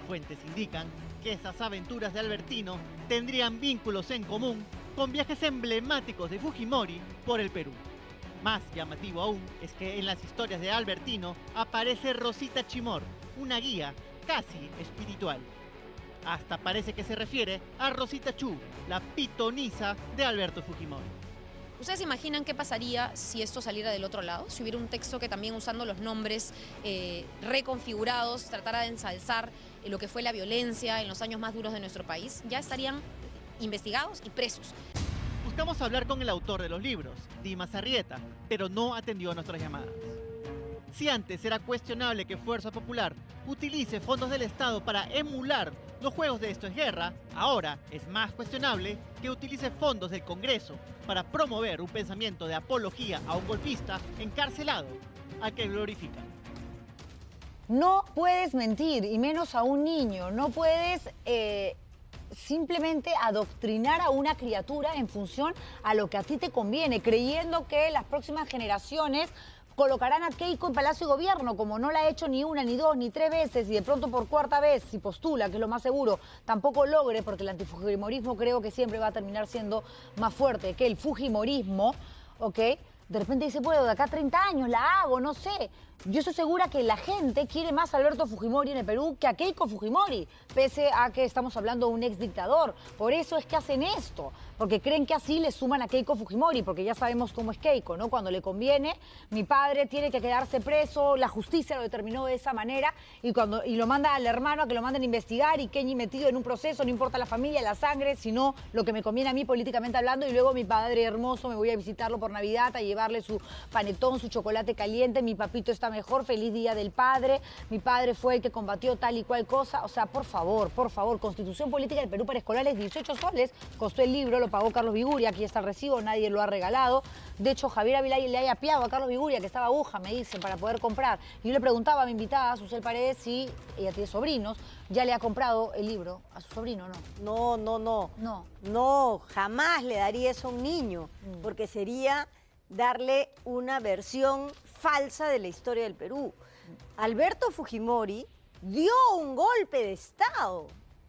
Fuentes indican que esas aventuras de Albertino tendrían vínculos en común con viajes emblemáticos de Fujimori por el Perú. Más llamativo aún es que en las historias de Albertino aparece Rosita Chimor, una guía casi espiritual. Hasta parece que se refiere a Rosita Chu, la pitonisa de Alberto Fujimori. ¿Ustedes se imaginan qué pasaría si esto saliera del otro lado? Si hubiera un texto que también usando los nombres reconfigurados tratara de ensalzar lo que fue la violencia en los años más duros de nuestro país, ya estarían investigados y presos. Buscamos hablar con el autor de los libros, Dimas Arrieta, pero no atendió a nuestras llamadas. Si antes era cuestionable que Fuerza Popular utilice fondos del Estado para emular los juegos de Esto es Guerra, ahora es más cuestionable que utilice fondos del Congreso para promover un pensamiento de apología a un golpista encarcelado, al que glorifica. No puedes mentir, y menos a un niño. No puedes simplemente adoctrinar a una criatura en función a lo que a ti te conviene, creyendo que las próximas generaciones colocarán a Keiko en Palacio de Gobierno, como no la ha hecho ni una, ni dos, ni tres veces, y de pronto por cuarta vez, si postula, que es lo más seguro, tampoco logre, porque el antifujimorismo creo que siempre va a terminar siendo más fuerte que el fujimorismo, ¿ok? De repente dice, bueno, de acá a 30 años la hago, no sé. Yo estoy segura que la gente quiere más a Alberto Fujimori en el Perú que a Keiko Fujimori, pese a que estamos hablando de un ex dictador. Por eso es que hacen esto, porque creen que así le suman a Keiko Fujimori, porque ya sabemos cómo es Keiko, ¿no? Cuando le conviene, mi padre tiene que quedarse preso, la justicia lo determinó de esa manera, y lo manda al hermano a que lo manden a investigar, y Kenny metido en un proceso, no importa la familia, la sangre, sino lo que me conviene a mí políticamente hablando, y luego mi padre hermoso, me voy a visitarlo por Navidad, a llevarle su panetón, su chocolate caliente, mi papito está mejor, feliz día del padre, mi padre fue el que combatió tal y cual cosa. O sea, por favor, Constitución Política del Perú para escolares, 18 soles, costó el libro, lo pagó Carlos Viguria, aquí está el recibo, nadie lo ha regalado. De hecho, Javier Ávila le haya apiado a Carlos Viguria, que estaba aguja, me dicen, para poder comprar. Y yo le preguntaba a mi invitada, Susel Paredes, si ella tiene sobrinos, ya le ha comprado el libro a su sobrino, ¿no? No, jamás le daría eso a un niño, porque sería darle una versión falsa de la historia del Perú. Alberto Fujimori dio un golpe de Estado.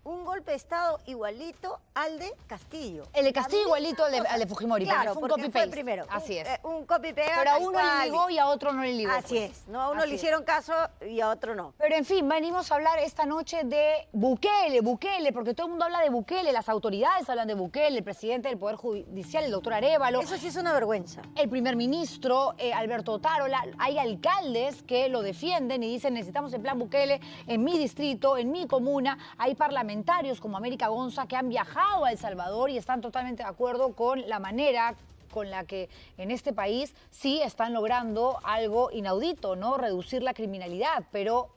un golpe de Estado igualito al de Castillo. El de Castillo igualito al de Fujimori, claro, fue un porque copy-paste. fue primero. Así es. Un copy-pega. Pero a uno le ligó y a otro no le ligó. Así pues. es, ¿no? A uno Así le es. hicieron caso y a otro no. Pero en fin, venimos a hablar esta noche de Bukele, porque todo el mundo habla de Bukele, las autoridades hablan de Bukele, el presidente del Poder Judicial, el doctor Arévalo. Eso sí es una vergüenza. El primer ministro, Alberto Otárola, hay alcaldes que lo defienden y dicen necesitamos el plan Bukele en mi distrito, en mi comuna. Hay parlamentarios como América Gonza que han viajado a El Salvador y están totalmente de acuerdo con la manera con la que en este país sí están logrando algo inaudito, ¿no? Reducir la criminalidad, pero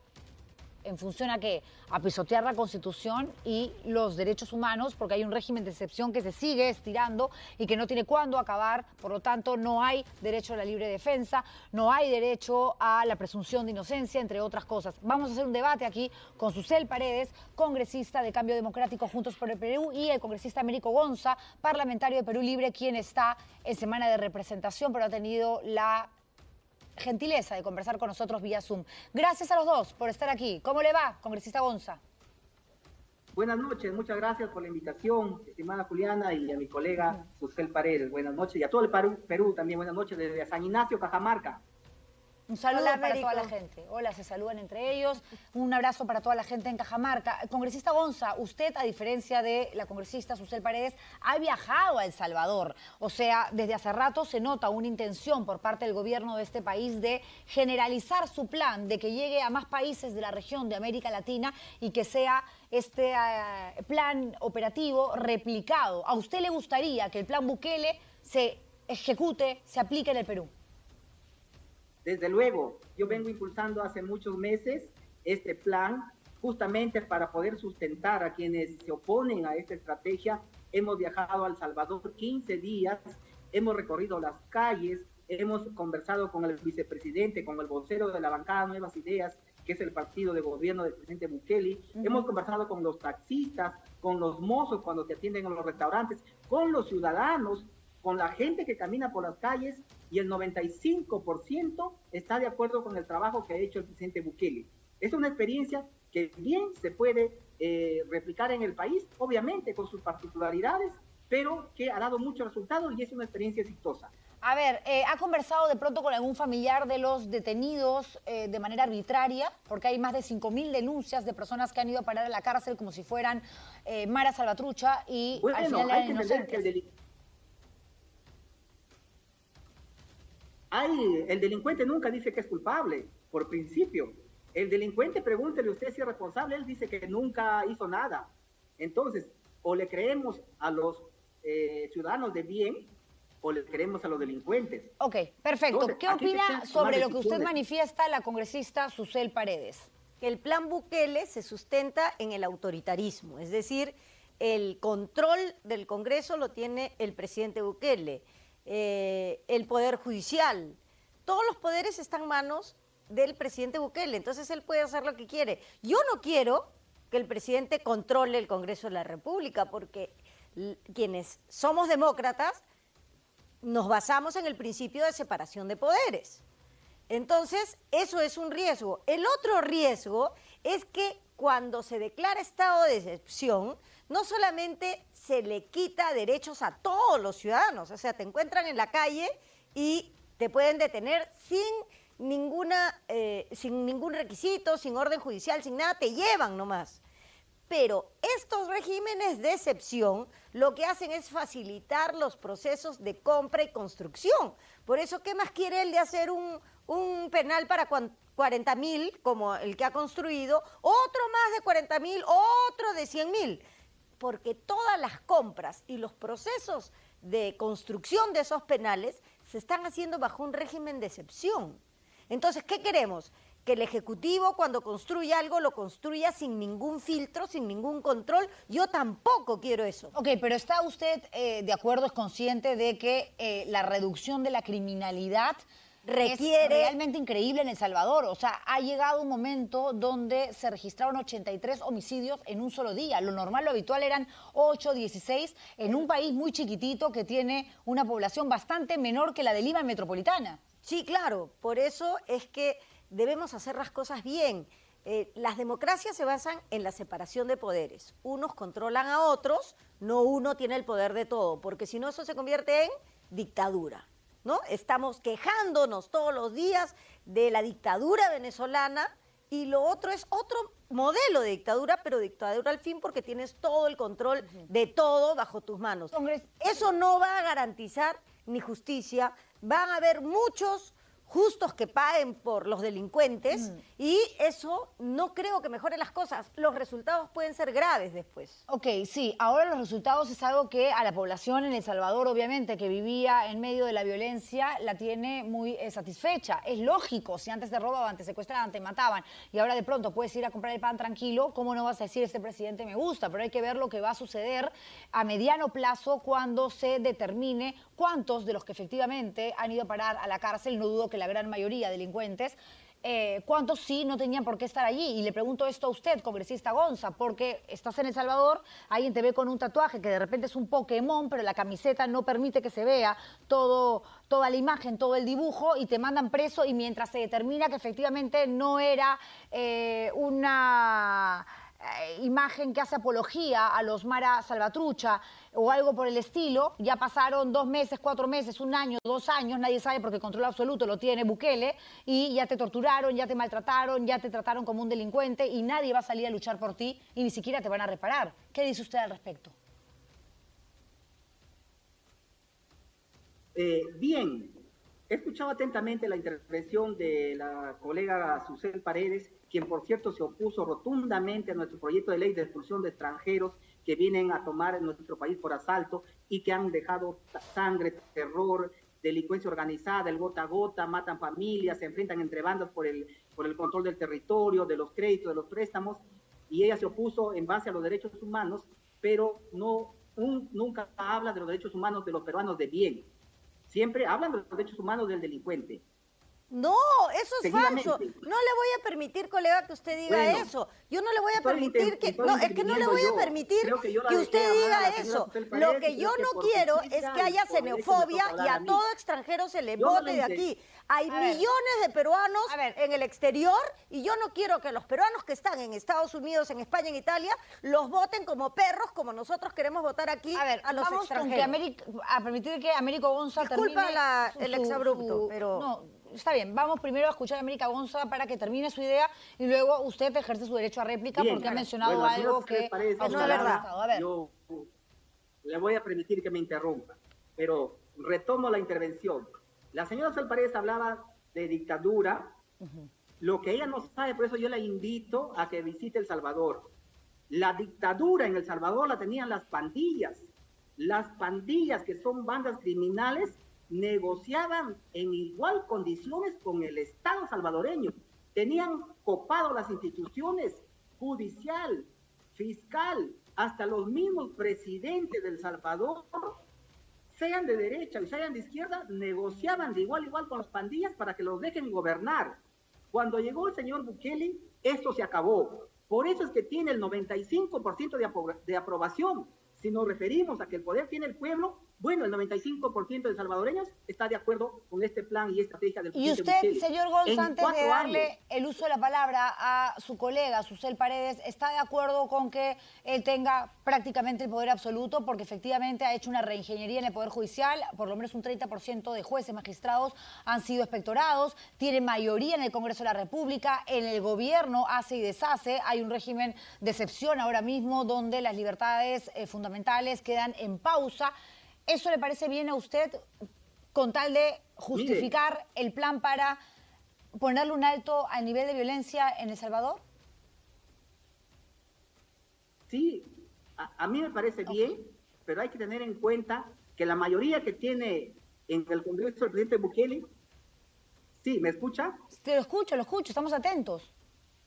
¿en función a qué? A pisotear la Constitución y los derechos humanos, porque hay un régimen de excepción que se sigue estirando y que no tiene cuándo acabar. Por lo tanto, no hay derecho a la libre defensa, no hay derecho a la presunción de inocencia, entre otras cosas. Vamos a hacer un debate aquí con Susel Paredes, congresista de Cambio Democrático Juntos por el Perú, y el congresista Américo Gonza, parlamentario de Perú Libre, quien está en semana de representación, pero ha tenido la gentileza de conversar con nosotros vía Zoom. Gracias a los dos por estar aquí. ¿Cómo le va, congresista Gonza? Buenas noches, muchas gracias por la invitación, estimada Juliana, y a mi colega Susel Paredes. Buenas noches, y a todo el Perú también, buenas noches, desde San Ignacio, Cajamarca. Un saludo para toda la gente. Hola, se saludan entre ellos. Un abrazo para toda la gente en Cajamarca. Congresista Gonza, usted, a diferencia de la congresista Susel Paredes, ha viajado a El Salvador. O sea, desde hace rato se nota una intención por parte del gobierno de este país de generalizar su plan, de que llegue a más países de la región de América Latina y que sea este plan operativo replicado. ¿A usted le gustaría que el plan Bukele se ejecute, se aplique en el Perú? Desde luego, yo vengo impulsando hace muchos meses este plan justamente para poder sustentar a quienes se oponen a esta estrategia. Hemos viajado a El Salvador 15 días, hemos recorrido las calles, hemos conversado con el vicepresidente, con el vocero de la bancada Nuevas Ideas, que es el partido de gobierno del presidente Bukele. Hemos conversado con los taxistas, con los mozos cuando te atienden en los restaurantes, con los ciudadanos, con la gente que camina por las calles, y el 95% está de acuerdo con el trabajo que ha hecho el presidente Bukele. Es una experiencia que bien se puede replicar en el país, obviamente con sus particularidades, pero que ha dado muchos resultados y es una experiencia exitosa. A ver, ¿ha conversado de pronto con algún familiar de los detenidos de manera arbitraria? Porque hay más de 5.000 denuncias de personas que han ido a parar a la cárcel como si fueran Mara Salvatrucha y bueno, al final eran inocentes. El delincuente nunca dice que es culpable, por principio. El delincuente, pregúntele usted si es responsable, él dice que nunca hizo nada. Entonces, o le creemos a los ciudadanos de bien, o le creemos a los delincuentes. Ok, perfecto. Entonces, ¿qué opina sobre lo que usted decisiones. manifiesta la congresista Susel Paredes? Que el plan Bukele se sustenta en el autoritarismo, es decir, el control del Congreso lo tiene el presidente Bukele. El Poder Judicial, todos los poderes están en manos del presidente Bukele, entonces él puede hacer lo que quiere. Yo no quiero que el presidente controle el Congreso de la República, porque quienes somos demócratas nos basamos en el principio de separación de poderes. Entonces, eso es un riesgo. El otro riesgo es que cuando se declara estado de excepción, no solamente se le quita derechos a todos los ciudadanos, o sea, te encuentran en la calle y te pueden detener sin ningún requisito, sin orden judicial, sin nada, te llevan nomás. Pero estos regímenes de excepción lo que hacen es facilitar los procesos de compra y construcción. Por eso, ¿qué más quiere él de hacer un penal para 40.000, como el que ha construido, otro más de 40.000, otro de 100.000? Porque todas las compras y los procesos de construcción de esos penales se están haciendo bajo un régimen de excepción. Entonces, ¿qué queremos? Que el Ejecutivo, cuando construya algo, lo construya sin ningún filtro, sin ningún control. Yo tampoco quiero eso. Ok, pero ¿está usted de acuerdo, es consciente de que la reducción de la criminalidad requiere... Es realmente increíble en El Salvador? O sea, ha llegado un momento donde se registraron 83 homicidios en un solo día. Lo normal, lo habitual eran 8, 16, en un país muy chiquitito que tiene una población bastante menor que la de Lima metropolitana. Sí, claro. Por eso es que debemos hacer las cosas bien. las democracias se basan en la separación de poderes. Unos controlan a otros, no uno tiene el poder de todo, porque si no eso se convierte en dictadura, ¿no? Estamos quejándonos todos los días de la dictadura venezolana y lo otro es otro modelo de dictadura, pero dictadura al fin porque tienes todo el control de todo bajo tus manos. Eso no va a garantizar ni justicia, van a haber muchos justos que paguen por los delincuentes y eso no creo que mejore las cosas. Los resultados pueden ser graves después. Ok, sí, ahora los resultados es algo que a la población en El Salvador, obviamente, que vivía en medio de la violencia, la tiene muy satisfecha. Es lógico, si antes te robaban, te secuestraban, te mataban y ahora de pronto puedes ir a comprar el pan tranquilo, ¿cómo no vas a decir este presidente me gusta? Pero hay que ver lo que va a suceder a mediano plazo cuando se determine cuántos de los que efectivamente han ido a parar a la cárcel, no dudo que la gran mayoría delincuentes, cuántos sí no tenían por qué estar allí. Y le pregunto esto a usted, congresista Gonza, porque estás en El Salvador, alguien te ve con un tatuaje que de repente es un Pokémon, pero la camiseta no permite que se vea toda la imagen, todo el dibujo, y te mandan preso, y mientras se determina que efectivamente no era una imagen que hace apología a los Mara Salvatrucha o algo por el estilo, ya pasaron 2 meses, 4 meses, 1 año, 2 años, nadie sabe porque el control absoluto lo tiene Bukele, y ya te torturaron, ya te maltrataron, ya te trataron como un delincuente y nadie va a salir a luchar por ti y ni siquiera te van a reparar. ¿Qué dice usted al respecto? Bien, he escuchado atentamente la intervención de la colega Susel Paredes, quien por cierto se opuso rotundamente a nuestro proyecto de ley de expulsión de extranjeros que vienen a tomar nuestro país por asalto y que han dejado sangre, terror, delincuencia organizada, el gota a gota, matan familias, se enfrentan entre bandas por el control del territorio, de los créditos, de los préstamos, y ella se opuso en base a los derechos humanos, pero nunca habla de los derechos humanos de los peruanos de bien. Siempre hablan de los derechos humanos del delincuente. No, eso es falso. No le voy a permitir, colega, que usted diga eso. Yo no le voy a permitir que... No, es que no le voy a permitir que usted diga eso. Lo que yo no quiero es que haya xenofobia y a todo extranjero se le vote de aquí. Hay millones de peruanos en el exterior y yo no quiero que los peruanos que están en Estados Unidos, en España, en Italia, los voten como perros, como nosotros queremos votar aquí a los extranjeros. A permitir que Américo Gonza termine... Disculpa el exabrupto, pero... No, está bien, vamos primero a escuchar a América Gonza para que termine su idea y luego usted ejerce su derecho a réplica porque ha mencionado algo que no es verdad. A ver. Yo le voy a permitir que me interrumpa, pero retomo la intervención. La señora Susel Paredes hablaba de dictadura, lo que ella no sabe, por eso yo la invito a que visite El Salvador. La dictadura en El Salvador la tenían las pandillas que son bandas criminales, negociaban en igual condiciones con el Estado salvadoreño. Tenían copado las instituciones judicial, fiscal, hasta los mismos presidentes del Salvador, sean de derecha o sean de izquierda, negociaban de igual a igual con las pandillas para que los dejen gobernar. Cuando llegó el señor Bukele, esto se acabó. Por eso es que tiene el 95% de aprobación. Si nos referimos a que el poder tiene el pueblo, bueno, el 95% de salvadoreños está de acuerdo con este plan y estrategia del presidente Bukele. Bukele. Y usted, señor Gonza, antes de darle el uso de la palabra a su colega, Susel Paredes, ¿está de acuerdo con que él tenga prácticamente el poder absoluto? Porque efectivamente ha hecho una reingeniería en el Poder Judicial, por lo menos un 30% de jueces, magistrados han sido expectorados, tiene mayoría en el Congreso de la República, en el gobierno hace y deshace, hay un régimen de excepción ahora mismo donde las libertades fundamentales quedan en pausa. ¿Eso le parece bien a usted con tal de justificar el plan para ponerle un alto al nivel de violencia en El Salvador? Sí, a mí me parece bien, pero hay que tener en cuenta que la mayoría que tiene en el Congreso el presidente Bukele... ¿Sí, me escucha? Te lo escucho, estamos atentos.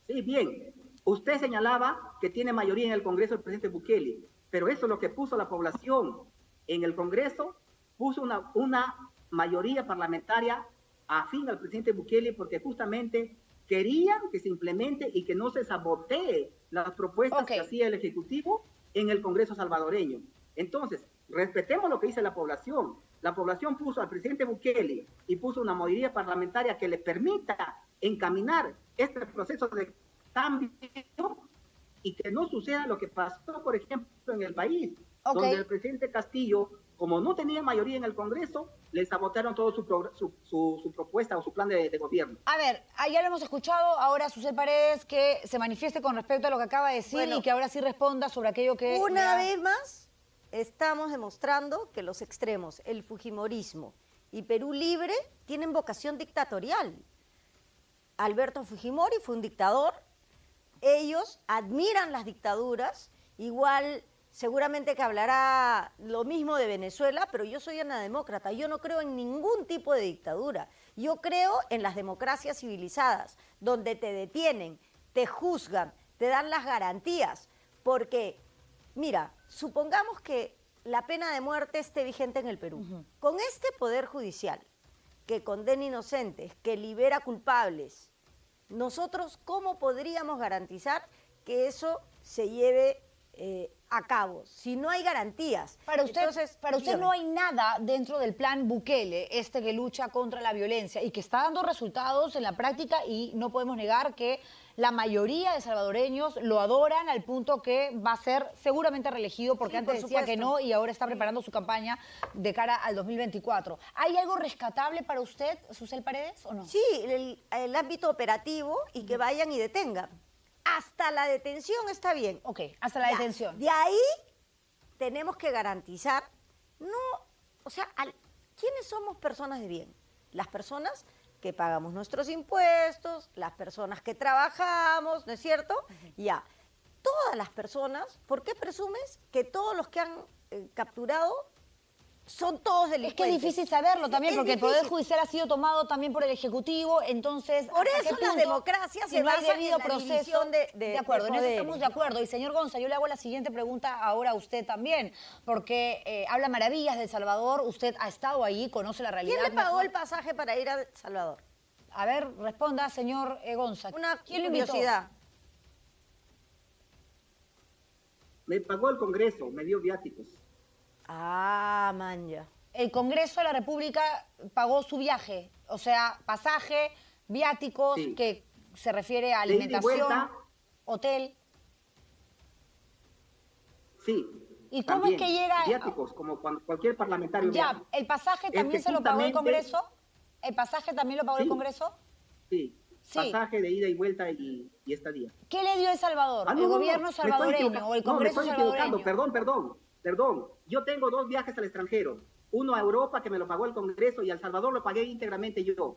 Sí, bien. Usted señalaba que tiene mayoría en el Congreso el presidente Bukele, pero eso es lo que puso la población. En el Congreso puso una mayoría parlamentaria afín al presidente Bukele porque justamente querían que se implemente y que no se sabotee las propuestas que hacía el Ejecutivo en el Congreso salvadoreño. Entonces, respetemos lo que dice la población. La población puso al presidente Bukele y puso una mayoría parlamentaria que le permita encaminar este proceso de cambio y que no suceda lo que pasó, por ejemplo, en el país, donde el presidente Castillo, como no tenía mayoría en el Congreso, le sabotearon todo su propuesta o su plan de gobierno. A ver, ya lo hemos escuchado, ahora Susel Paredes que se manifieste con respecto a lo que acaba de decir y que ahora sí responda sobre aquello que... Una vez más, estamos demostrando que los extremos, el fujimorismo y Perú Libre, tienen vocación dictatorial. Alberto Fujimori fue un dictador, ellos admiran las dictaduras, igual seguramente que hablará lo mismo de Venezuela, pero yo soy una demócrata, yo no creo en ningún tipo de dictadura, yo creo en las democracias civilizadas, donde te detienen, te juzgan, te dan las garantías, porque, mira, supongamos que la pena de muerte esté vigente en el Perú, con este poder judicial, que condena inocentes, que libera culpables, nosotros, ¿cómo podríamos garantizar que eso se lleve a cabo? Si no hay garantías. Para usted, entonces, no hay nada dentro del plan Bukele, que lucha contra la violencia y que está dando resultados en la práctica, y no podemos negar que la mayoría de salvadoreños lo adoran al punto que va a ser seguramente reelegido, porque antes decía que no y ahora está preparando su campaña de cara al 2024. ¿Hay algo rescatable para usted, Susel Paredes, o no? Sí, el ámbito operativo y que vayan y detengan. Hasta la detención está bien. Ok, hasta la detención. De ahí tenemos que garantizar, ¿quiénes somos personas de bien? Las personas que pagamos nuestros impuestos, las personas que trabajamos, ¿no es cierto? Ya, todas las personas, ¿por qué presumes que todos los que han capturado son todos delincuentes? Es que es difícil saberlo también, porque el Poder Judicial ha sido tomado también por el Ejecutivo, entonces... Por eso las democracias se basan en la división de acuerdo, en eso estamos de acuerdo. Y señor Gonza, yo le hago la siguiente pregunta ahora a usted también, porque habla maravillas de El Salvador, usted ha estado ahí, conoce la realidad. ¿Quién le pagó el pasaje para ir a El Salvador? A ver, responda, señor Gonza. ¿Quién lo invitó? Curiosidad. Me pagó el Congreso, me dio viáticos. Ah, manja. El Congreso de la República pagó su viaje, o sea, pasaje, viáticos, que se refiere a alimentación, hotel. Sí. ¿Y cómo es que llega? Viáticos, como cuando cualquier parlamentario. Ya, ¿el pasaje también se lo pagó el Congreso? ¿El pasaje también lo pagó el Congreso? Sí. Pasaje de ida y vuelta y estadía. ¿Qué le dio El Salvador? ¿El gobierno salvadoreño o el Congreso salvadoreño? Perdón. Yo tengo 2 viajes al extranjero. Uno a Europa, que me lo pagó el Congreso, y a El Salvador lo pagué íntegramente yo.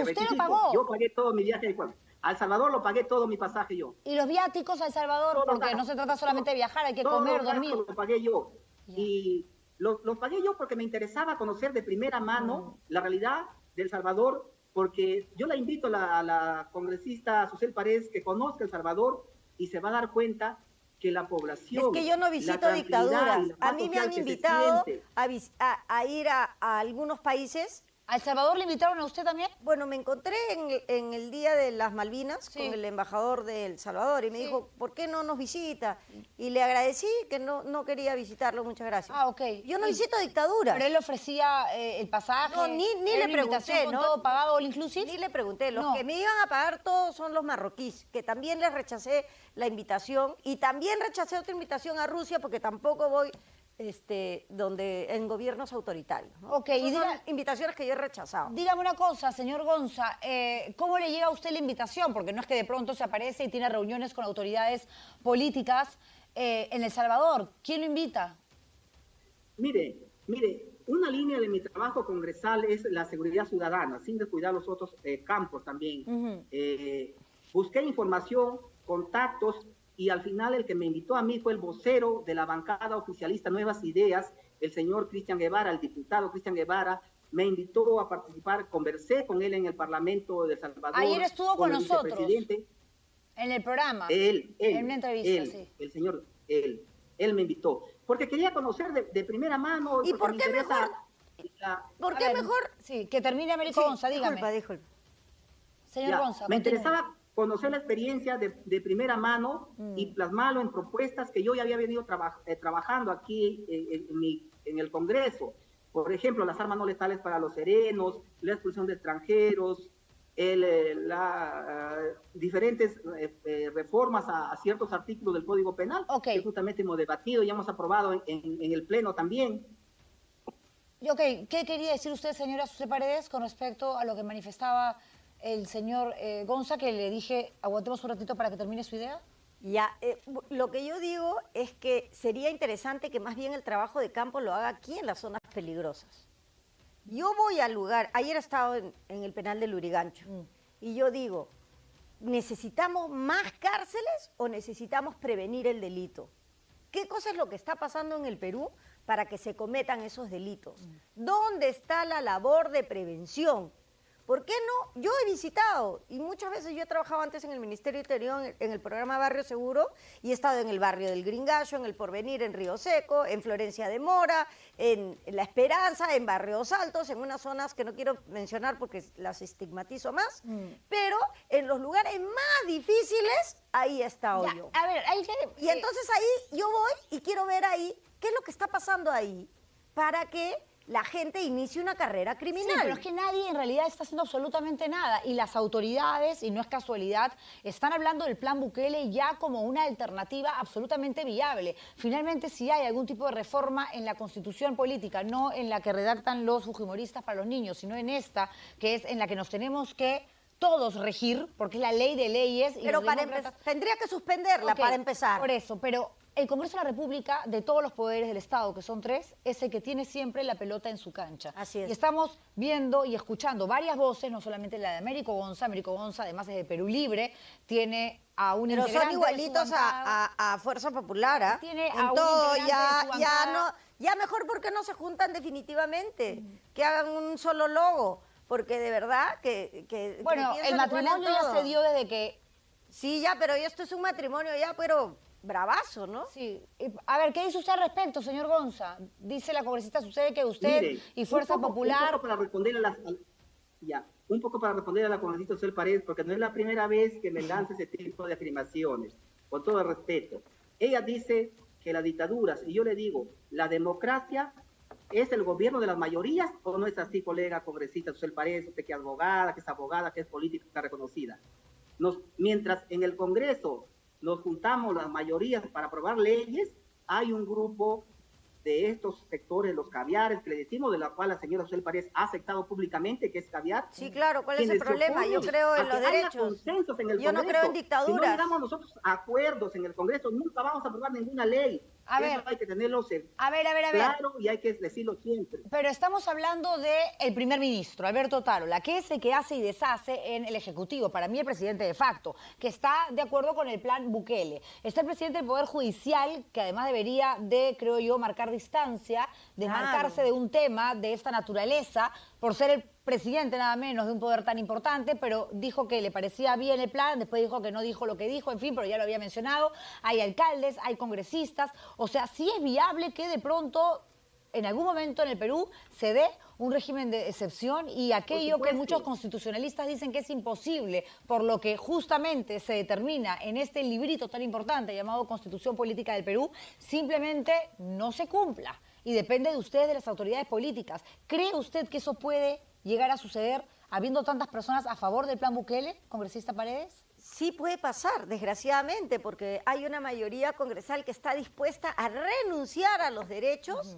¿Usted lo pagó? Yo pagué todo mi viaje. A El Salvador lo pagué todo mi pasaje yo. ¿Y los viáticos a El Salvador? Porque no se trata solamente de viajar, hay que comer, dormir. Lo pagué yo. Y los pagué yo porque me interesaba conocer de primera mano la realidad de El Salvador, porque yo la invito a la congresista Susel Paredes que conozca El Salvador y se va a dar cuenta que la población... Es que yo no visito dictaduras. A mí me han invitado a ir a algunos países. ¿A El Salvador le invitaron a usted también? Bueno, me encontré en el Día de las Malvinas con el embajador de El Salvador y me dijo, ¿por qué no nos visita? Y le agradecí que no quería visitarlo, muchas gracias. Ok. Yo no visito dictaduras. Pero él le ofrecía el pasaje. No, ni le pregunté, ¿no? ¿Todo pagado all inclusive? Ni le pregunté. Los que me iban a pagar todos son los marroquíes, que también les rechacé la invitación y también rechacé otra invitación a Rusia porque tampoco voy... en gobiernos autoritarios, ¿no? Ok, son invitaciones que yo he rechazado. Dígame una cosa, señor Gonza, ¿cómo le llega a usted la invitación? Porque no es que de pronto se aparece y tiene reuniones con autoridades políticas en El Salvador. ¿Quién lo invita? Mire, una línea de mi trabajo congresal es la seguridad ciudadana, sin descuidar los otros campos también. Busqué información, contactos, y al final el que me invitó a mí fue el vocero de la bancada oficialista Nuevas Ideas, el señor Cristian Guevara, el diputado Cristian Guevara, me invitó a participar, conversé con él en el Parlamento de El Salvador. Ayer estuvo con nosotros, en el programa, en una entrevista, el señor, él me invitó, porque quería conocer de primera mano. ¿Y por qué mejor? ¿Por qué mejor? Sí, que termine Américo Gonza, dígame. Disculpa. Señor Gonza, me interesaba conocer la experiencia de primera mano y plasmarlo en propuestas que yo ya había venido trabajando aquí en el Congreso. Por ejemplo, las armas no letales para los serenos, la expulsión de extranjeros, diferentes reformas a ciertos artículos del Código Penal, que justamente hemos debatido y hemos aprobado en el Pleno también. ¿Qué quería decir usted, señora Susé Paredes, con respecto a lo que manifestaba el señor Gonza, que le dije, aguantemos un ratito para que termine su idea? Ya, lo que yo digo es que sería interesante que más bien el trabajo de campo lo haga aquí en las zonas peligrosas. Yo voy al lugar, ayer he estado en el penal de Lurigancho, y yo digo, ¿necesitamos más cárceles o necesitamos prevenir el delito? ¿Qué cosa es lo que está pasando en el Perú para que se cometan esos delitos? ¿Dónde está la labor de prevención? ¿Por qué no? Yo he visitado, y muchas veces yo he trabajado antes en el Ministerio Interior, en el programa Barrio Seguro, y he estado en el barrio del Gringallo, en el Porvenir, en Río Seco, en Florencia de Mora, en La Esperanza, en Barrios Altos, en unas zonas que no quiero mencionar porque las estigmatizo más, pero en los lugares más difíciles, ahí he estado yo. A ver, y entonces ahí yo voy y quiero ver ahí qué es lo que está pasando ahí para que la gente inicia una carrera criminal. Sí, pero es que nadie en realidad está haciendo absolutamente nada. Y las autoridades, y no es casualidad, están hablando del plan Bukele ya como una alternativa absolutamente viable. Finalmente, si hay algún tipo de reforma en la constitución política, no en la que redactan los fujimoristas para los niños, sino en esta, que es en la que nos tenemos que todos regir, porque es la ley de leyes. Y pero tendría que suspenderla para empezar. Por eso, pero el Congreso de la República, de todos los poderes del Estado, que son 3, es el que tiene siempre la pelota en su cancha. Así es. Y estamos viendo y escuchando varias voces, no solamente la de Américo Gonza. Américo Gonza, además es de Perú Libre, tiene a un pero integrante son igualitos a Fuerza Popular, ¿ah? Tiene en a un todo, integrante ya mejor porque no se juntan definitivamente, que hagan un solo logo, porque de verdad que bueno, el matrimonio ya se dio desde que... Sí, ya, pero esto es un matrimonio ya, pero bravazo, ¿no? Sí. A ver, ¿qué dice usted al respecto, señor Gonza? Dice la congresista, sucede que usted y Fuerza Popular... Un poco para responder a la congresista Susé Paredes, porque no es la primera vez que me lanza ese tipo de afirmaciones, con todo el respeto. Ella dice que las dictaduras, y yo le digo, la democracia es el gobierno de las mayorías, ¿o no es así, colega congresista Susé Paredes, usted que es abogada, que es política reconocida? Mientras en el Congreso nos juntamos las mayorías para aprobar leyes, hay un grupo de estos sectores, los caviares, que le decimos, de la cual la señora Susé Paredes ha aceptado públicamente que es caviar. Sí, claro, ¿cuál es el problema? Yo creo en los derechos. Yo no creo en dictaduras. Si no llegamos nosotros a acuerdos en el Congreso, nunca vamos a aprobar ninguna ley. Eso hay que tenerlo claro y hay que decirlo siempre. Pero estamos hablando del primer ministro, Alberto Tarola, que es el que hace y deshace en el Ejecutivo. Para mí el presidente de facto, que está de acuerdo con el plan Bukele. Está el presidente del Poder Judicial, que además debería de, creo yo, marcar distancia, desmarcarse de un tema de esta naturaleza, por ser el presidente nada menos de un poder tan importante, pero dijo que le parecía bien el plan, después dijo que no dijo lo que dijo, en fin, pero ya lo había mencionado. Hay alcaldes, hay congresistas, o sea, sí es viable que de pronto, en algún momento en el Perú, se dé un régimen de excepción y aquello que muchos constitucionalistas dicen que es imposible, por lo que justamente se determina en este librito tan importante llamado Constitución Política del Perú, simplemente no se cumpla. Y depende de ustedes, de las autoridades políticas. ¿Cree usted que eso puede llegar a suceder habiendo tantas personas a favor del plan Bukele, congresista Paredes? Sí puede pasar, desgraciadamente, porque hay una mayoría congresal que está dispuesta a renunciar a los derechos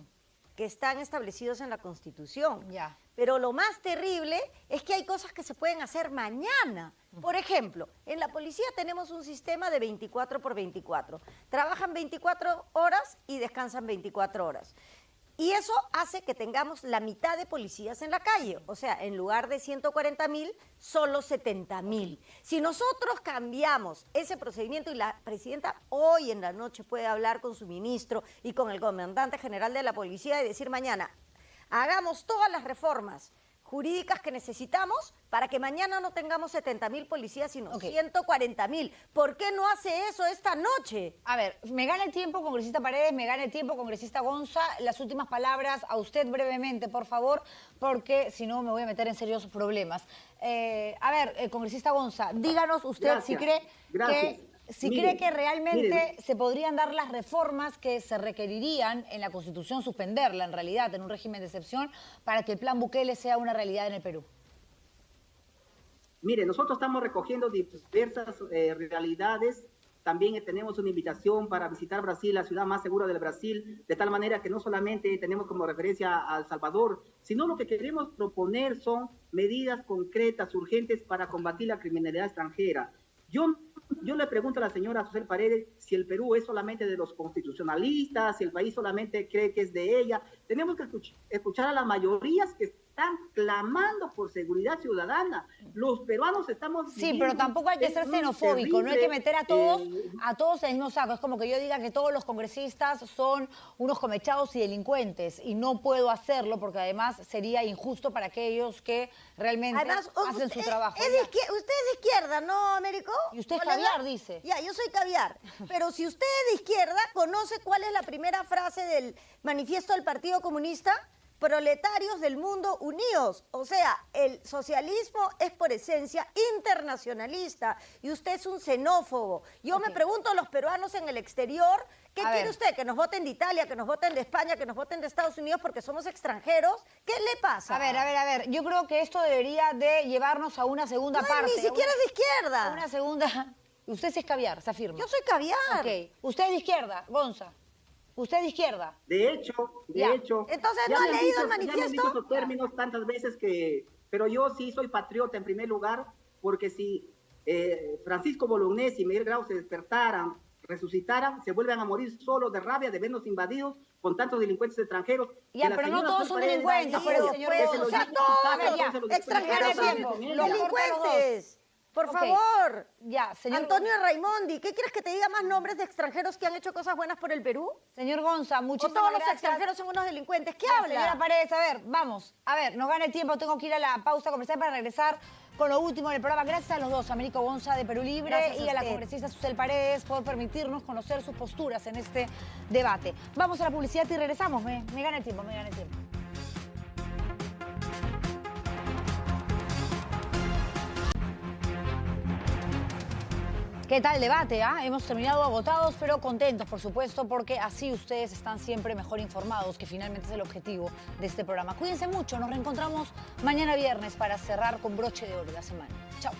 que están establecidos en la Constitución. Pero lo más terrible es que hay cosas que se pueden hacer mañana. Por ejemplo, en la policía tenemos un sistema de 24 por 24. Trabajan 24 horas y descansan 24 horas. Y eso hace que tengamos la mitad de policías en la calle. O sea, en lugar de 140.000, solo 70.000. Si nosotros cambiamos ese procedimiento y la presidenta hoy en la noche puede hablar con su ministro y con el comandante general de la policía y decir mañana, hagamos todas las reformas jurídicas que necesitamos para que mañana no tengamos 70.000 policías, sino 140.000. ¿Por qué no hace eso esta noche? A ver, me gana el tiempo, congresista Paredes, me gana el tiempo, congresista Gonza. Las últimas palabras a usted brevemente, por favor, porque si no me voy a meter en serios problemas. A ver, congresista Gonza, díganos usted si cree que... cree que realmente se podrían dar las reformas que se requerirían en la Constitución, suspenderla en realidad en un régimen de excepción, para que el plan Bukele sea una realidad en el Perú. Mire, nosotros estamos recogiendo diversas realidades. También tenemos una invitación para visitar Brasil, la ciudad más segura del Brasil, de tal manera que no solamente tenemos como referencia a El Salvador, sino lo que queremos proponer son medidas concretas, urgentes para combatir la criminalidad extranjera. Yo le pregunto a la señora Susel Paredes si el Perú es solamente de los constitucionalistas, si el país solamente cree que es de ella. Tenemos que escuchar a las mayorías que están clamando por seguridad ciudadana. Los peruanos estamos... Sí, pero tampoco hay que ser xenofóbico, no hay que meter a todos en el mismo saco. Es como que yo diga que todos los congresistas son unos comechados y delincuentes, y no puedo hacerlo porque además sería injusto para aquellos que realmente hacen su trabajo. Usted es de izquierda, ¿no, Américo? Y usted es caviar, dice. Ya, yo soy caviar. Pero si usted es de izquierda, ¿conoce cuál es la primera frase del manifiesto del Partido Comunista? Proletarios del mundo unidos. O sea, el socialismo es por esencia internacionalista y usted es un xenófobo. Yo me pregunto a los peruanos en el exterior, ¿qué quiere usted? ¿Que nos voten de Italia, que nos voten de España, que nos voten de Estados Unidos porque somos extranjeros? ¿Qué le pasa? A ver. Yo creo que esto debería de llevarnos a una segunda parte. Ni siquiera es de izquierda. A una segunda... Usted sí es caviar, se afirma. Yo soy caviar. Ok. Usted es de izquierda, Gonza. Usted es de izquierda. De hecho. Entonces, ¿no ha leído el manifiesto? Ya hemos dicho esos términos tantas veces que... Pero yo sí soy patriota en primer lugar, porque si Francisco Bolognesi y Miguel Grau se despertaran, resucitaran, se vuelven a morir solos de rabia de vernos invadidos con tantos delincuentes extranjeros. Ya, pero no todos son delincuentes, señor. O sea, todos extranjeros son delincuentes. Por favor. Ya, señor Antonio Raimondi, ¿qué quieres que te diga más nombres de extranjeros que han hecho cosas buenas por el Perú? Señor Gonza, muchísimas gracias. Todos los extranjeros son unos delincuentes. ¿Qué habla? Señora Paredes, a ver, vamos. A ver, nos gana el tiempo. Tengo que ir a la pausa comercial para regresar con lo último del programa. Gracias a los dos, Américo Gonza de Perú Libre y a la congresista Susel Paredes por permitirnos conocer sus posturas en este debate. Vamos a la publicidad y regresamos. Me gana el tiempo. ¿Qué tal el debate? Hemos terminado agotados, pero contentos, por supuesto, porque así ustedes están siempre mejor informados, que finalmente es el objetivo de este programa. Cuídense mucho, nos reencontramos mañana viernes para cerrar con broche de oro la semana. Chao.